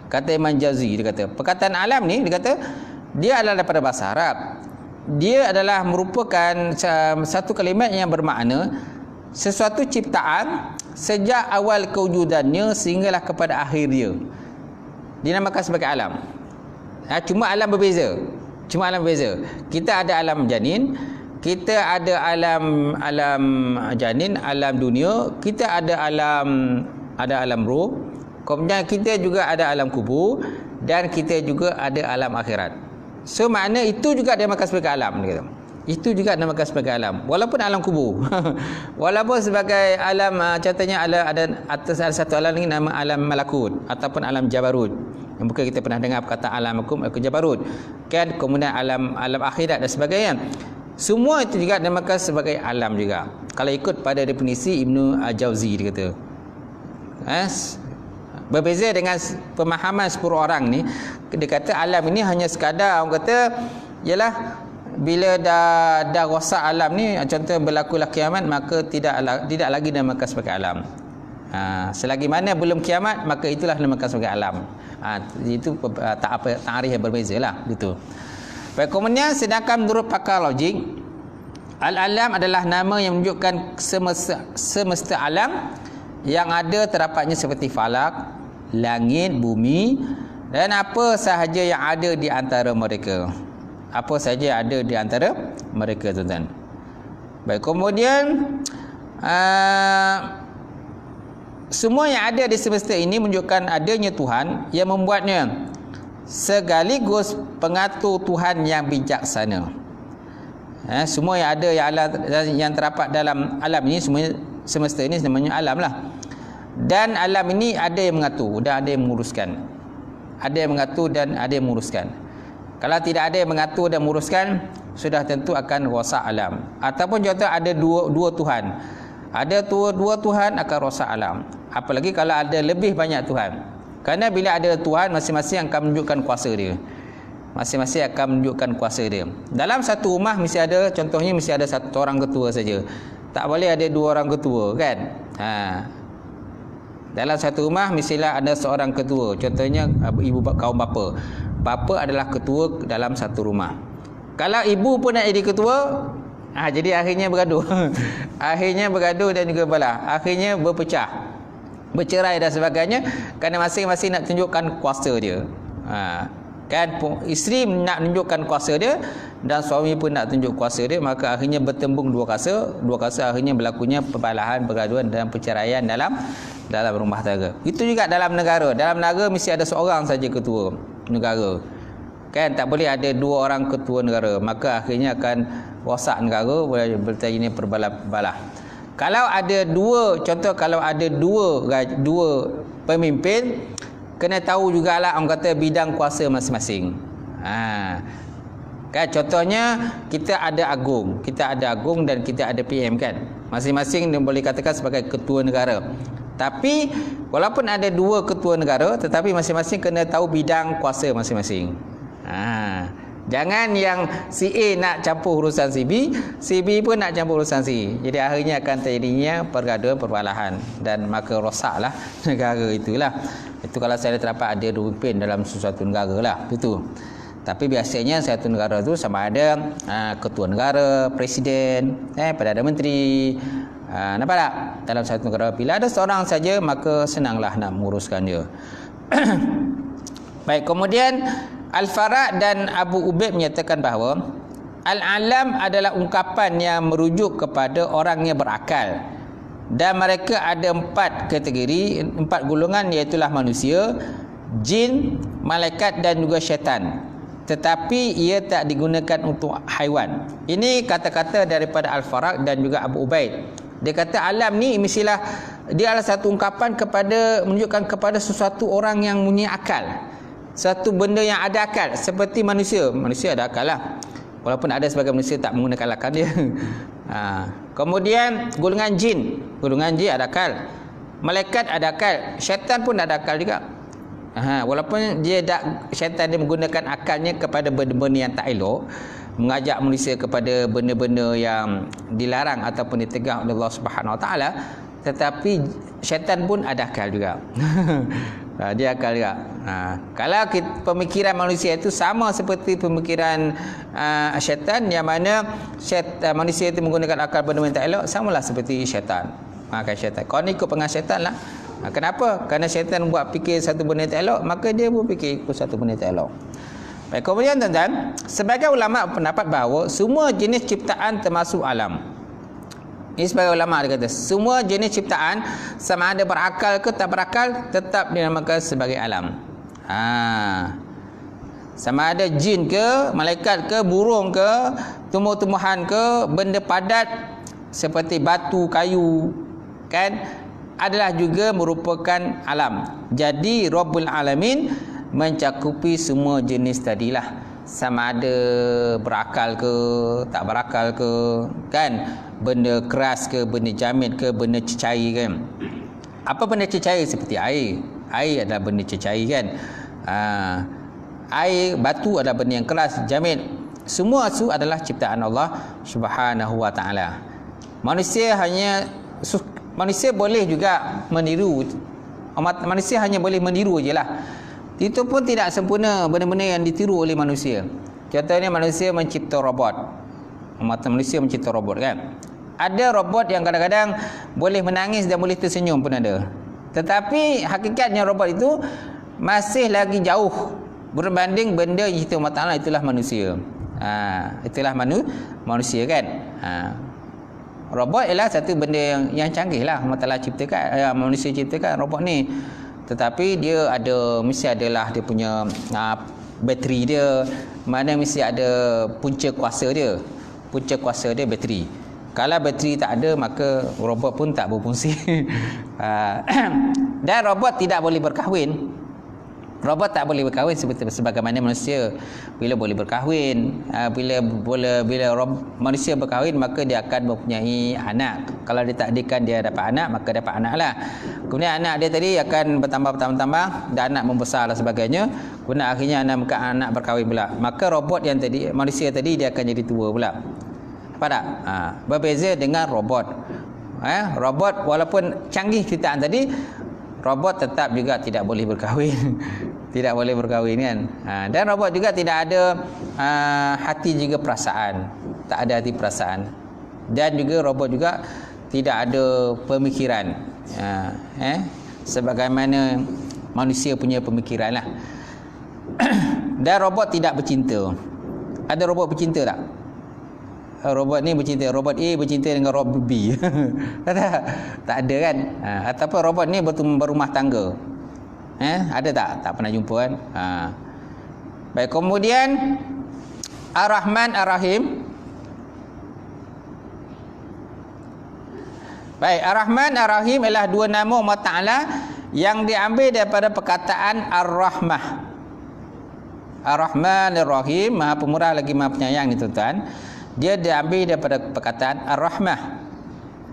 Kata Imam Al-Jauzi, dia kata perkataan alam ni, dia kata dia adalah daripada bahasa Arab. Dia adalah merupakan satu kalimat yang bermakna sesuatu ciptaan sejak awal kewujudannya sehinggalah kepada akhirnya. Dinamakan sebagai alam. Cuma alam berbeza. Kita ada alam janin, kita ada alam janin, alam dunia, kita ada alam roh, kemudian kita juga ada alam kubur, dan kita juga ada alam akhirat. So makna itu juga dinamakan sebagai alam, dia kata. Itu juga dinamakan sebagai alam, walaupun alam kubur. Walaupun sebagai alam, contohnya ada satu alam lagi nama alam malakut ataupun alam jabarut, yang mungkin kita pernah dengar perkataan alam jabarut kan, kemudian alam akhirat dan sebagainya. Semua itu juga dinamakan sebagai alam juga, kalau ikut pada definisi Ibnu Al-Jauzi, dia kata. Berbeza dengan pemahaman 10 orang ni. Dia kata alam ini hanya sekadar, orang kata ialah bila dah rosak alam ni, contoh berlakulah kiamat, maka tidak lagi dinamakan sebagai alam. Selagi mana belum kiamat, maka itulah dinamakan sebagai alam. Itu ta'arif yang berbeza lah gitu. Baik, kemudian sedangkan menurut pakar logik, al-alam adalah nama yang menunjukkan semesta alam yang ada terdapatnya seperti falak, langit, bumi dan apa sahaja yang ada di antara mereka. Apa saja yang ada di antara mereka, tuan-tuan. Baik, kemudian semua yang ada di semesta ini menunjukkan adanya Tuhan yang membuatnya, sekaligus pengatur Tuhan yang bijaksana. Semua yang ada yang terdapat dalam alam ini, semuanya semesta ini namanya alam lah. Dan alam ini ada yang mengatur dan ada yang menguruskan. Ada yang mengatur dan ada yang menguruskan. Kalau tidak ada yang mengatur dan menguruskan, sudah tentu akan rosak alam. Ataupun contoh ada dua Tuhan. Ada dua Tuhan akan rosak alam. Apalagi kalau ada lebih banyak Tuhan. Kerana bila ada Tuhan, masing-masing akan menunjukkan kuasa dia. Masing-masing akan menunjukkan kuasa dia. Dalam satu rumah mesti ada, contohnya mesti ada satu orang ketua saja. Tak boleh ada dua orang ketua, kan? Dalam satu rumah mestilah ada seorang ketua. Contohnya ibu kaum bapa. Bapa adalah ketua dalam satu rumah. Kalau ibu pun nak jadi ketua, jadi akhirnya bergaduh. Akhirnya bergaduh dan juga belah. Akhirnya berpecah, bercerai dan sebagainya, kerana masing-masing nak tunjukkan kuasa dia. Kan, isteri nak tunjukkan kuasa dia dan suami pun nak tunjuk kuasa dia, maka akhirnya bertembung dua kuasa akhirnya berlakunya perbalahan, pergaduhan dan perceraian dalam rumah tangga. Itu juga dalam negara. Dalam negara mesti ada seorang saja ketua negara. Kan tak boleh ada dua orang ketua negara, maka akhirnya akan rosak negara, berarti ini perbalah-balah. Kalau ada dua, contoh kalau ada dua pemimpin, kena tahu jugalah orang kata bidang kuasa masing-masing. Kan contohnya kita ada agung dan kita ada PM kan. Masing-masing dia boleh katakan sebagai ketua negara. Tapi walaupun ada dua ketua negara, tetapi masing-masing kena tahu bidang kuasa masing-masing. Jangan yang si A nak campur urusan si B, si B pun nak campur urusan si. Jadi akhirnya akan terjadinya pergaduhan, perbalahan, dan maka rosaklah negara itulah. Itu kalau saya terdapat ada dua pemimpin dalam sesuatu negara lah, itu. Tapi biasanya satu negara tu sama ada ketua negara, presiden, Perdana Menteri. Nampak tak? Dalam satu negara bila ada seorang saja, maka senanglah nak menguruskan dia. Baik, kemudian Al-Farad dan Abu Ubaid menyatakan bahawa Al-Alam adalah ungkapan yang merujuk kepada orang yang berakal, dan mereka ada 4 kategori, 4 golongan, iaitulah manusia, jin, malaikat dan juga syaitan. Tetapi ia tak digunakan untuk haiwan. Ini kata-kata daripada Al-Farad dan juga Abu Ubaid. Dia kata alam ni mestilah dia adalah satu ungkapan menunjukkan kepada sesuatu orang yang punya akal. Satu benda yang ada akal, seperti manusia. Manusia ada akal lah, walaupun ada sebagai manusia tak menggunakan akal dia. Kemudian golongan jin ada akal, malaikat ada akal, syaitan pun ada akal juga. Walaupun syaitan dia menggunakan akalnya kepada benda-benda yang tak elok, mengajak manusia kepada benda-benda yang dilarang ataupun ditegah oleh Allah Subhanahu Wa Taala, tetapi syaitan pun ada akal juga. Dia akal juga. Kalau pemikiran manusia itu sama seperti pemikiran syaitan, yang mana manusia itu menggunakan akal benda yang tak elok, samalah seperti syaitan. Maka syaitan, kau ni ikut pengaruh syaitan lah. Kenapa? Kerana syaitan buat fikir satu benda yang tak elok, maka dia pun fikir ikut satu benda yang tak elok. Baik, kemudian tuan-tuan, sebagai ulama berpendapat bahawa semua jenis ciptaan termasuk alam. Ini sebagai ulama dia kata semua jenis ciptaan, sama ada berakal ke tak berakal, tetap dinamakan sebagai alam. Sama ada jin ke, malaikat ke, burung ke, tumbuh-tumbuhan ke, benda padat seperti batu, kayu, kan, adalah juga merupakan alam. Jadi Rabbul Alamin mencakupi semua jenis tadilah. Sama ada berakal ke, tak berakal ke, kan, benda keras ke, benda jamit ke, benda cecair kan. Apa benda cecair? Seperti air. Air adalah benda cecair kan. Air, batu adalah benda yang keras, jamit. Semua itu adalah ciptaan Allah Subhanahu Wa Taala. Manusia boleh juga meniru. Manusia hanya boleh meniru je lah. Itu pun tidak sempurna benda-benda yang ditiru oleh manusia. Contohnya manusia mencipta robot. Manusia mencipta robot kan. Ada robot yang kadang-kadang boleh menangis dan boleh tersenyum pun ada. Tetapi hakikatnya robot itu masih lagi jauh berbanding benda yang dicipta Allah Ta'ala, itulah manusia. Itulah manusia kan. Robot ialah satu benda yang canggih lah Allah Ta'ala ciptakan, manusia ciptakan robot ni. Tetapi dia mesti adalah dia punya bateri dia, mana mesti ada punca kuasa dia. Punca kuasa dia bateri. Kalau bateri tak ada, maka robot pun tak berfungsi. Dan robot tidak boleh berkahwin. Robot tak boleh berkahwin sebagaimana manusia. Bila boleh berkahwin, bila manusia berkahwin, maka dia akan mempunyai anak. Kalau ditakdirkan dia dapat anak, maka dapat anak lah. Kemudian anak dia tadi akan bertambah dan anak membesar dan sebagainya. Kemudian akhirnya anak berkahwin pula. Maka robot yang tadi, manusia tadi, dia akan jadi tua pula. Nampak tak? Berbeza dengan robot. Robot walaupun canggih ciptaan tadi, robot tetap juga tidak boleh berkahwin. Tidak boleh berkahwin kan. Dan robot juga tidak ada hati juga perasaan. Tak ada hati perasaan. Dan juga robot juga tidak ada pemikiran. Sebagaimana manusia punya pemikiran lah. Dan robot tidak bercinta. Ada robot bercinta tak? Robot ni bercinta, robot A bercinta dengan robot B. Tak ada kan. Ataupun robot ni berumah tangga. Ada tak? Tak pernah jumpa kan. Baik, kemudian Ar-Rahman Ar-Rahim. Baik, Ar-Rahman Ar-Rahim ialah dua nama Allah Ta'ala yang diambil daripada perkataan Ar-Rahmah. Ar-Rahman Ar-Rahim, Maha Pemurah lagi Maha Penyayang ni tuan-tuan. Dia diambil daripada perkataan Ar-Rahmah.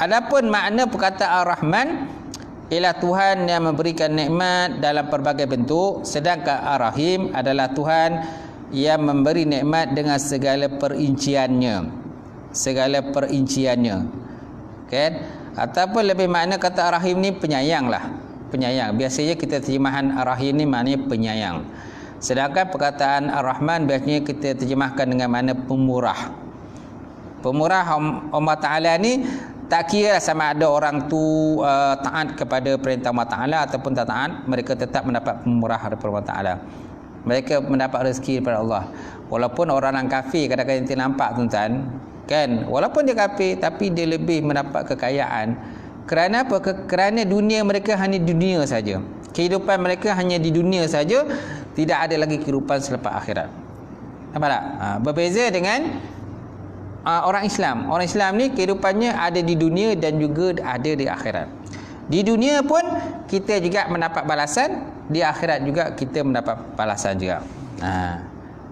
Adapun makna perkataan Ar-Rahman ialah Tuhan yang memberikan nikmat dalam pelbagai bentuk, sedangkan Ar-Rahim adalah Tuhan yang memberi nikmat dengan segala perinciannya. Segala perinciannya. Kan? Ataupun lebih makna kata Ar-Rahim ni penyayang lah. Penyayang. Biasanya kita terjemahan Ar-Rahim ni maknanya penyayang. Sedangkan perkataan Ar-Rahman biasanya kita terjemahkan dengan makna pemurah. Pemurah Allah Ta'ala ni tak kira sama ada orang tu taat kepada perintah Allah Ta'ala ataupun tak taat, mereka tetap mendapat pemurah daripada Allah Ta'ala. Mereka mendapat rezeki daripada Allah. Walaupun orang kafir kadang-kadang kita nampak tuan-tuan, kan, walaupun dia kafir tapi dia lebih mendapat kekayaan. Kerana apa? Kerana dunia mereka hanya dunia saja. Kehidupan mereka hanya di dunia saja, tidak ada lagi kehidupan selepas akhirat. Nampak tak? Berbeza dengan orang Islam. Orang Islam ni kehidupannya ada di dunia dan juga ada di akhirat. Di dunia pun kita juga mendapat balasan, di akhirat juga kita mendapat balasan juga.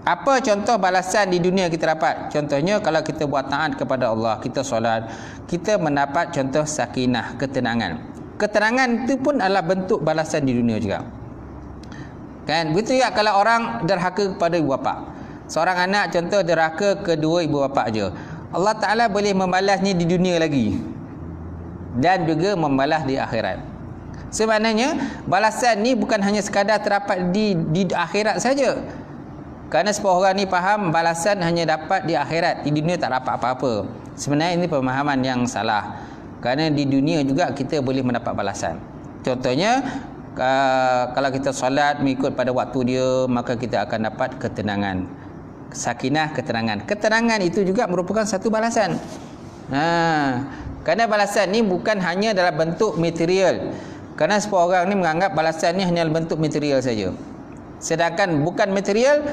Apa contoh balasan di dunia kita dapat? Contohnya kalau kita buat taat kepada Allah, kita solat, kita mendapat contoh sakinah, ketenangan. Ketenangan itu pun adalah bentuk balasan di dunia juga. Kan? Begitu juga kalau orang derhaka kepada ibu bapa. Seorang anak contoh derhaka kedua ibu bapa aja. Allah Ta'ala boleh membalasnya di dunia lagi. Dan juga membalas di akhirat. Sebenarnya balasan ni bukan hanya sekadar terdapat di akhirat saja. Kerana sebuah orang ni faham balasan hanya dapat di akhirat, di dunia tak dapat apa-apa. Sebenarnya ini pemahaman yang salah. Kerana di dunia juga kita boleh mendapat balasan. Contohnya kalau kita solat mengikut pada waktu dia, maka kita akan dapat ketenangan. Sakinah, ketenangan. Ketenangan itu juga merupakan satu balasan. Kerana balasan ni bukan hanya dalam bentuk material. Kerana sebuah orang ni menganggap balasan ni hanya dalam bentuk material saja. Sedangkan bukan material,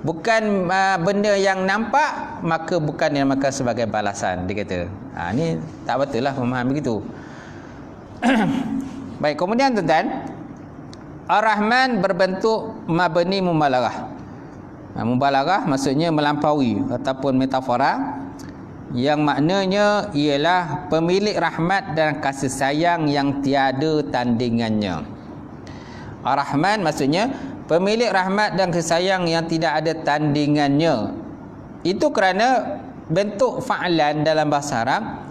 bukan benda yang nampak, maka bukan yang maka sebagai balasan, dia kata. Ni tak betul lah pemahaman begitu. Baik, kemudian tuan-tuan, Ar-Rahman berbentuk mabni mubalaghah. Mubalaghah maksudnya melampaui ataupun metafora yang maknanya ialah pemilik rahmat dan kasih sayang yang tiada tandingannya. Ar-Rahman maksudnya pemilik rahmat dan kasih sayang yang tidak ada tandingannya. Itu kerana bentuk fa'lan dalam bahasa Arab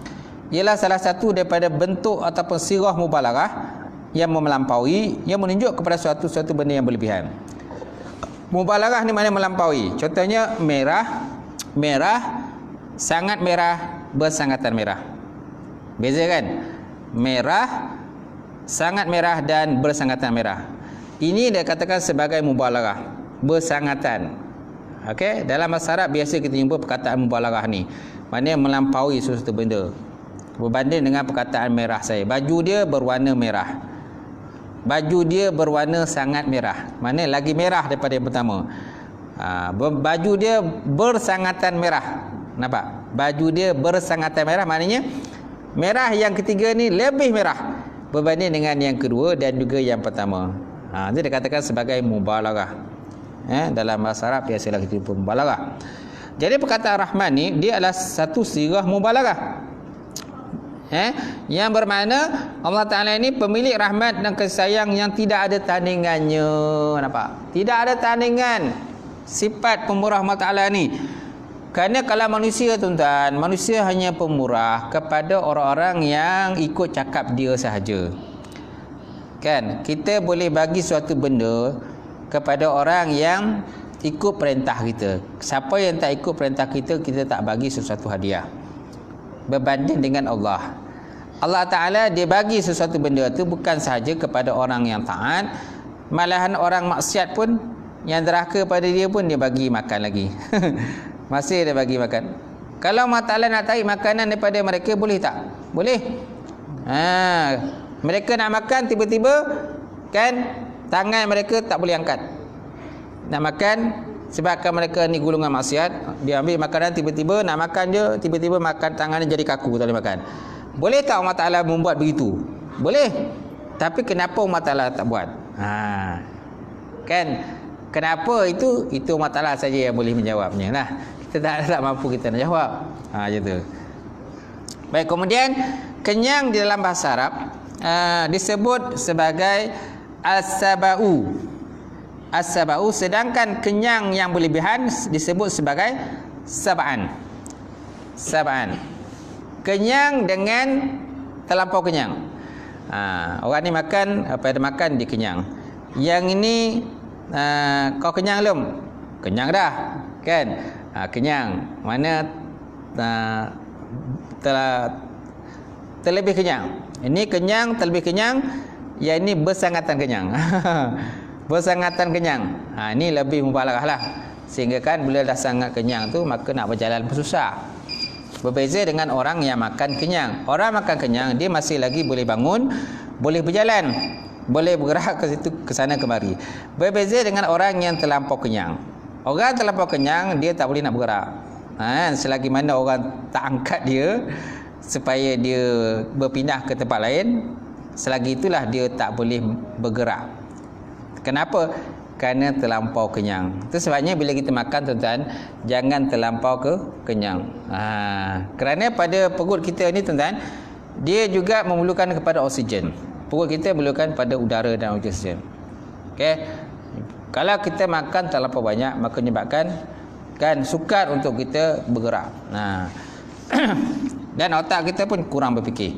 ialah salah satu daripada bentuk ataupun sirah mubalaghah yang melampaui, yang menunjuk kepada suatu benda yang berlebihan. Mubalaghah ni maknanya melampaui. Contohnya merah, sangat merah, bersangatan merah. Beza kan? Merah, sangat merah dan bersangatan merah. Ini dia katakan sebagai mubalaghah, bersangatan. Okey, dalam bahasa Arab biasa kita jumpa perkataan mubalaghah ni. Maknanya melampaui sesuatu benda. Berbanding dengan perkataan merah saya. Baju dia berwarna merah. Baju dia berwarna sangat merah. Maknanya lagi merah daripada yang pertama. Baju dia bersangatan merah. Nampak? Baju dia bersangatan merah, maknanya merah yang ketiga ni lebih merah berbanding dengan yang kedua dan juga yang pertama. Itu dikatakan sebagai mubalaghah. Dalam bahasa Arab biasalah kita jumpa mubalaghah. Jadi perkataan Rahman ni dia adalah satu sirah mubalaghah. Yang bermakna Allah Ta'ala ini pemilik rahmat dan kasih sayang yang tidak ada tandingannya. Nampak? Tidak ada tandingan sifat pemurah Allah Ta'ala ni. Kerana kalau manusia tuan-tuan, manusia hanya pemurah kepada orang-orang yang ikut cakap dia sahaja. Kan? Kita boleh bagi suatu benda kepada orang yang ikut perintah kita. Siapa yang tak ikut perintah kita, kita tak bagi sesuatu hadiah. Berbanding dengan Allah. Allah Ta'ala dia bagi sesuatu benda tu bukan sahaja kepada orang yang taat, malahan orang maksiat pun yang derhaka pada dia pun dia bagi makan lagi. Masih dia bagi makan. Kalau Allah Ta'ala nak tarik makanan daripada mereka, boleh tak? Boleh. Mereka nak makan, tiba-tiba kan tangan mereka tak boleh angkat. Nak makan Sebabkan mereka ni golongan maksiat. Dia ambil makanan, tiba-tiba nak makan je, tiba-tiba makan tangannya jadi kaku, tak boleh makan. Boleh tak Allah Ta'ala membuat begitu? Boleh. Tapi kenapa Allah Ta'ala tak buat? Kan? Kenapa itu? Itu Allah Ta'ala saja yang boleh menjawabnya lah. Kita tak mampu kita nak jawab. Macam tu. Baik, kemudian kenyang di dalam bahasa Arab disebut sebagai as-saba'u. As-saba'u, sedangkan kenyang yang berlebihan disebut sebagai sab'an. Sab'an. Kenyang dengan terlampau kenyang. Orang ni makan, apa ada makan dia kenyang. Yang ini kau kenyang belum? Kenyang dah, kan? Kenyang. Mana terlebih kenyang. Ini kenyang, terlebih kenyang. Yang ini bersangatan kenyang. Bersangatan kenyang. Ini lebih mubalaghah lah. Sehingga kan bila dah sangat kenyang tu, maka nak berjalan pun susah. Berbeza dengan orang yang makan kenyang. Orang makan kenyang, dia masih lagi boleh bangun, boleh berjalan, boleh bergerak ke situ, ke sana kemari. Berbeza dengan orang yang terlampau kenyang. Orang terlampau kenyang, dia tak boleh nak bergerak. Selagi mana orang tak angkat dia supaya dia berpindah ke tempat lain, selagi itulah dia tak boleh bergerak. Kenapa? Kerana terlampau kenyang. Itu sebabnya bila kita makan, tuan-tuan, jangan terlampau kenyang. Kerana pada perut kita ni, tuan-tuan, dia juga memerlukan kepada oksigen. Perut kita memerlukan pada udara dan oksigen. Okey. Kalau kita makan terlampau banyak, maka menyebabkan kan sukar untuk kita bergerak. Dan otak kita pun kurang berfikir.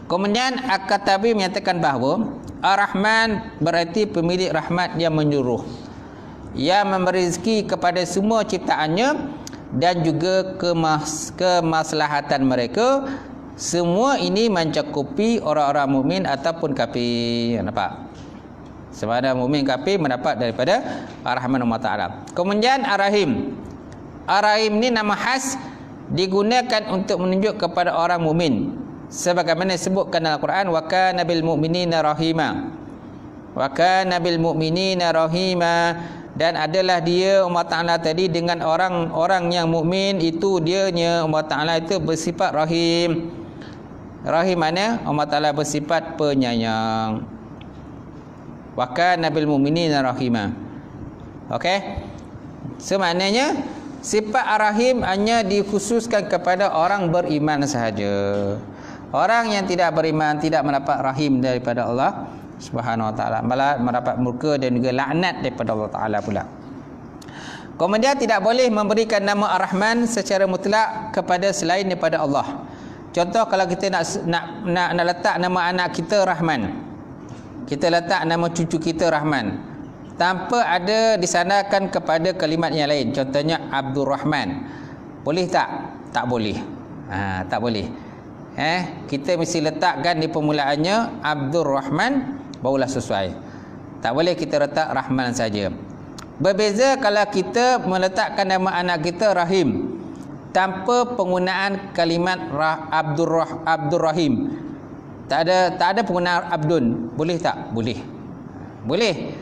Kemudian Al-Katabi menyatakan bahawa Ar-Rahman berarti pemilik rahmat yang menyuruh, yang memberi rezeki kepada semua ciptaannya dan juga kemaslahatan mereka. Semua ini mencakupi orang-orang mukmin ataupun kafir. Nampak? Sama ada mukmin kafir mendapat daripada Ar-Rahman SWT. Kemudian Ar-Rahim. Ar-Rahim ni nama khas, digunakan untuk menunjuk kepada orang mukmin. Sebagaimana disebutkan dalam Al-Quran, wa kana bil mu'minina rahima. Wa kana bil mu'minina rahima, dan adalah dia Allah Ta'ala tadi dengan orang-orang yang mukmin itu, dianya Allah Ta'ala itu bersifat rahim. Rahim mana? Allah Ta'ala bersifat penyayang. Wa kana bil mu'minina rahima. Okey? So maknanya sifat Ar-Rahim hanya dikhususkan kepada orang beriman sahaja. Orang yang tidak beriman tidak mendapat rahim daripada Allah Subhanahu Wa Taala, malah mendapat murka dan juga laknat daripada Allah Taala pula. Kemudian tidak boleh memberikan nama Ar-Rahman secara mutlak kepada selain daripada Allah. Contoh, kalau kita nak letak nama anak kita Rahman, kita letak nama cucu kita Rahman, tanpa ada disandarkan kepada kalimat yang lain. Contohnya Abdul Rahman. Boleh tak? Tak boleh. Tak boleh. Kita mesti letakkan di permulaannya Abdul Rahman, barulah sesuai. Tak boleh kita letak Rahman saja. Berbeza kalau kita meletakkan nama anak kita Rahim tanpa penggunaan kalimat Abdul Rahim. Tak ada penggunaan Abdun. Boleh tak? Boleh. Boleh.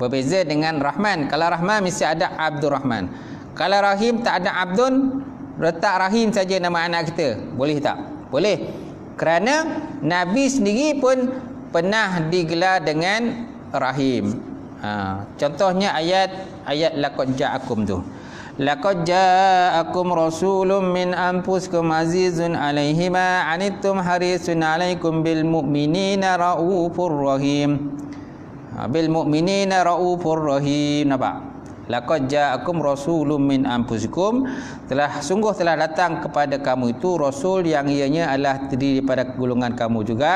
Berbeza dengan Rahman. Kalau Rahman mesti ada Abdul Rahman. Kalau Rahim tak ada Abdun, letak Rahim saja nama anak kita. Boleh tak? Boleh. Kerana Nabi sendiri pun pernah digelar dengan Rahim. Contohnya ayat laqad ja'akum tu. Laqad ja'akum rasulun min anfusikum azizun 'alaihi ma 'anittum harisun 'alaikum bil mu'minina raufur rahim. Bil mu'minina raufur rahim. Nampak? Laqad ja'akum rasulun min anfusikum, sungguh telah datang kepada kamu itu rasul yang ianya adalah terdiri daripada golongan kamu juga,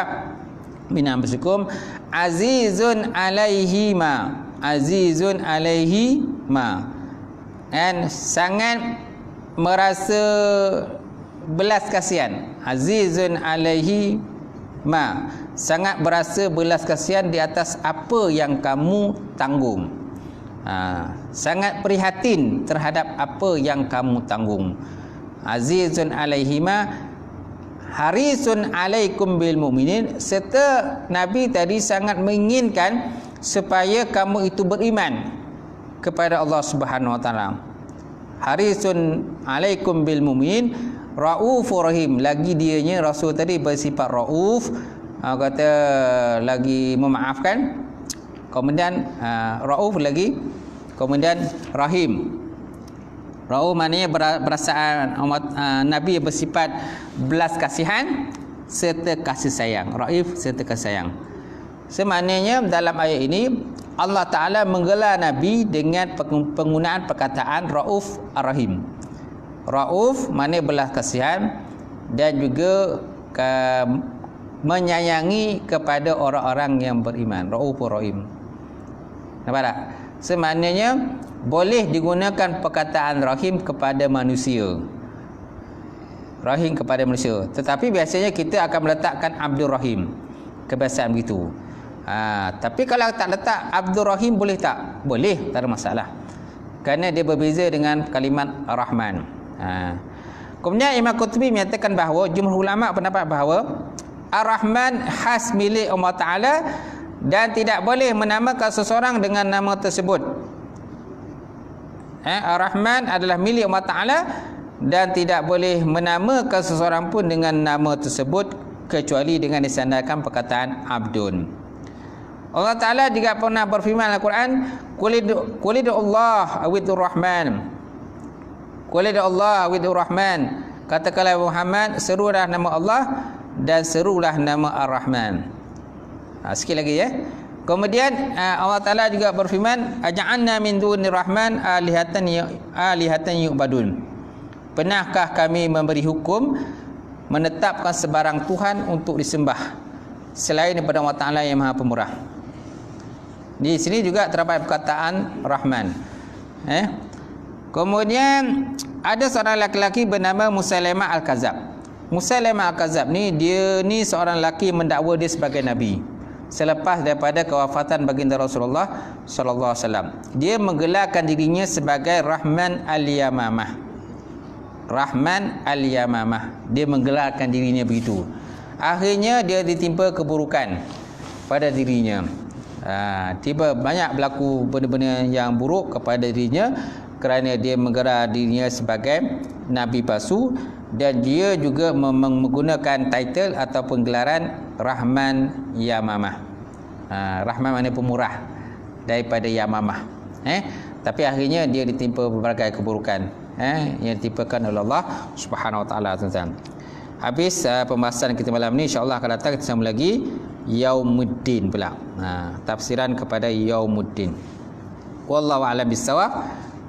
min anfusikum, azizun alaihi ma, azizun alaihi ma, dan sangat merasa belas kasihan. Azizun alaihi ma, sangat berasa belas kasihan di atas apa yang kamu tanggung. Sangat prihatin terhadap apa yang kamu tanggung. Azizun alaihima harisun alaikum bil mu'minin, serta Nabi tadi sangat menginginkan supaya kamu itu beriman. kepada Allah Subhanahu wa taala. Harisun alaikum bil mu'min raufur rahim. Lagi dianya Rasul tadi bersifat rauf, kata lagi memaafkan. Kemudian rauf lagi, kemudian rahim. Rauf maknanya perasaan Nabi bersifat belas kasihan serta kasih sayang. Raif serta kasih sayang. Semaknanya dalam ayat ini Allah Ta'ala menggelar Nabi dengan penggunaan perkataan Rauf Ar-Rahim. Rauf maknanya belas kasihan dan juga menyayangi kepada orang-orang yang beriman. Rauf Ar-Rahim. Nampak tak? Semaknanya boleh digunakan perkataan rahim kepada manusia. Rahim kepada manusia. Tetapi biasanya kita akan meletakkan Abdul Rahim. Kebiasaan begitu. Tapi kalau tak letak Abdul Rahim boleh tak? Boleh, tak ada masalah. Kerana dia berbeza dengan kalimat Ar-Rahman. Kemudian Imam Qurtubi menyatakan bahawa jumhur ulama pendapat bahawa Ar-Rahman khas milik Allah Ta'ala dan tidak boleh menamakan seseorang dengan nama tersebut. Ar-Rahman adalah milik Allah Ta'ala dan tidak boleh menamakan seseorang pun dengan nama tersebut kecuali dengan disandarkan perkataan Abdun. Allah Ta'ala juga pernah berfirman dalam Al-Quran, Qulidu Allah awidur Rahman. Qulidu Allah awidur Rahman. Katakanlah Muhammad, serulah nama Allah dan serulah nama Ar-Rahman. Sikit lagi ya. Kemudian Allah Ta'ala juga berfirman, Aja'anna min dunir Rahman alihatan yu'badun. Pernahkah kami memberi hukum menetapkan sebarang Tuhan untuk disembah selain daripada Allah Ta'ala yang Maha Pemurah? Di sini juga terdapat perkataan Rahman. Kemudian ada seorang lelaki bernama Musailamah Al-Kazab. Musailamah Al-Kazab ni, dia ni seorang lelaki mendakwa dia sebagai Nabi selepas daripada kewafatan baginda Rasulullah sallallahu alaihi wasallam. Dia menggelarkan dirinya sebagai Rahman Al-Yamamah. Rahman Al-Yamamah. Dia menggelarkan dirinya begitu. Akhirnya dia ditimpa keburukan pada dirinya. Tiba banyak berlaku benda-benda yang buruk kepada dirinya kerana dia menggelar dirinya sebagai Nabi palsu, dan dia juga menggunakan title ataupun gelaran Rahman Yamamah. Rahman maknanya pemurah daripada Yamamah. Tapi akhirnya dia ditimpa berbagai keburukan yang ditimpakan oleh Allah Subhanahu Wa Taala, tuan-tuan. Habis pembahasan kita malam ni, insya-Allah akan datang kita sambung lagi Yaumuddin pula. Tafsiran kepada Yaumuddin. Wallahu a'lam bissawab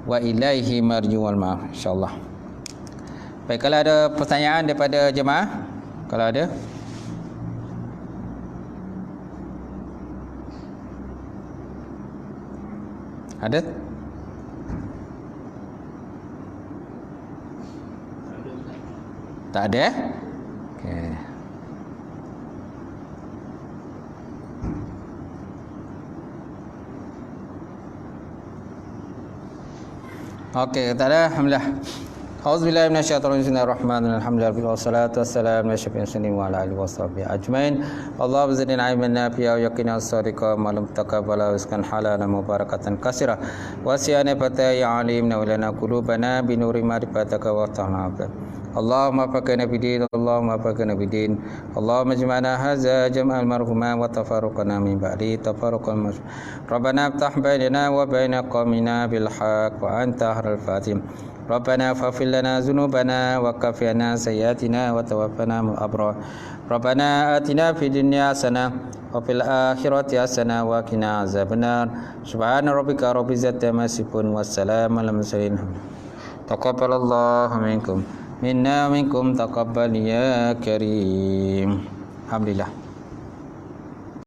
wa ilaihi marji'ul ma'af, insya-Allah. Baik, kalau ada pertanyaan daripada jemaah, kalau ada. Ada? Tak ada? Okey. Okey, tak ada. Alhamdulillah. Auzubillahi minasyaitonir rajim. Bismillahirrahmanirrahim. Alhamdulillah wassalatu wassalamu ala asyrofil mursalin wa ala alihi washabbihi ajmain. Allahumma zidna ilman nafi'a wa yaqina as-sadiqa wa lam taqabbala rizqan halalan mubarakatan katsira. Wasi'ana fataya alimna wa lana qulubana bi nuri ma'rifataka wa ta'ala. Allahumma faqina bidin, Allahumma faqina bidin, Allahumma ijma'na hadza jam'al marhuma wa tafarruqana min ba'di tafarruqan mas. Rabbana iftah bainana wa baina qaumina bil haqq wa anta khairul fatihin. Rabbana faghfir lana dzunubana wa kaffir 'anna sayyi'atina wa tawaffana ma'al abrar. Rabbana atina fid dunya hasanah wa fil akhirati hasanah wa qina azabannar. Subhana rabbika rabbil izzati amma yasifun wa salamun alal mursalin. Taqabbalallahu minkum minna minkum taqabbal ya karim. Alhamdulillah.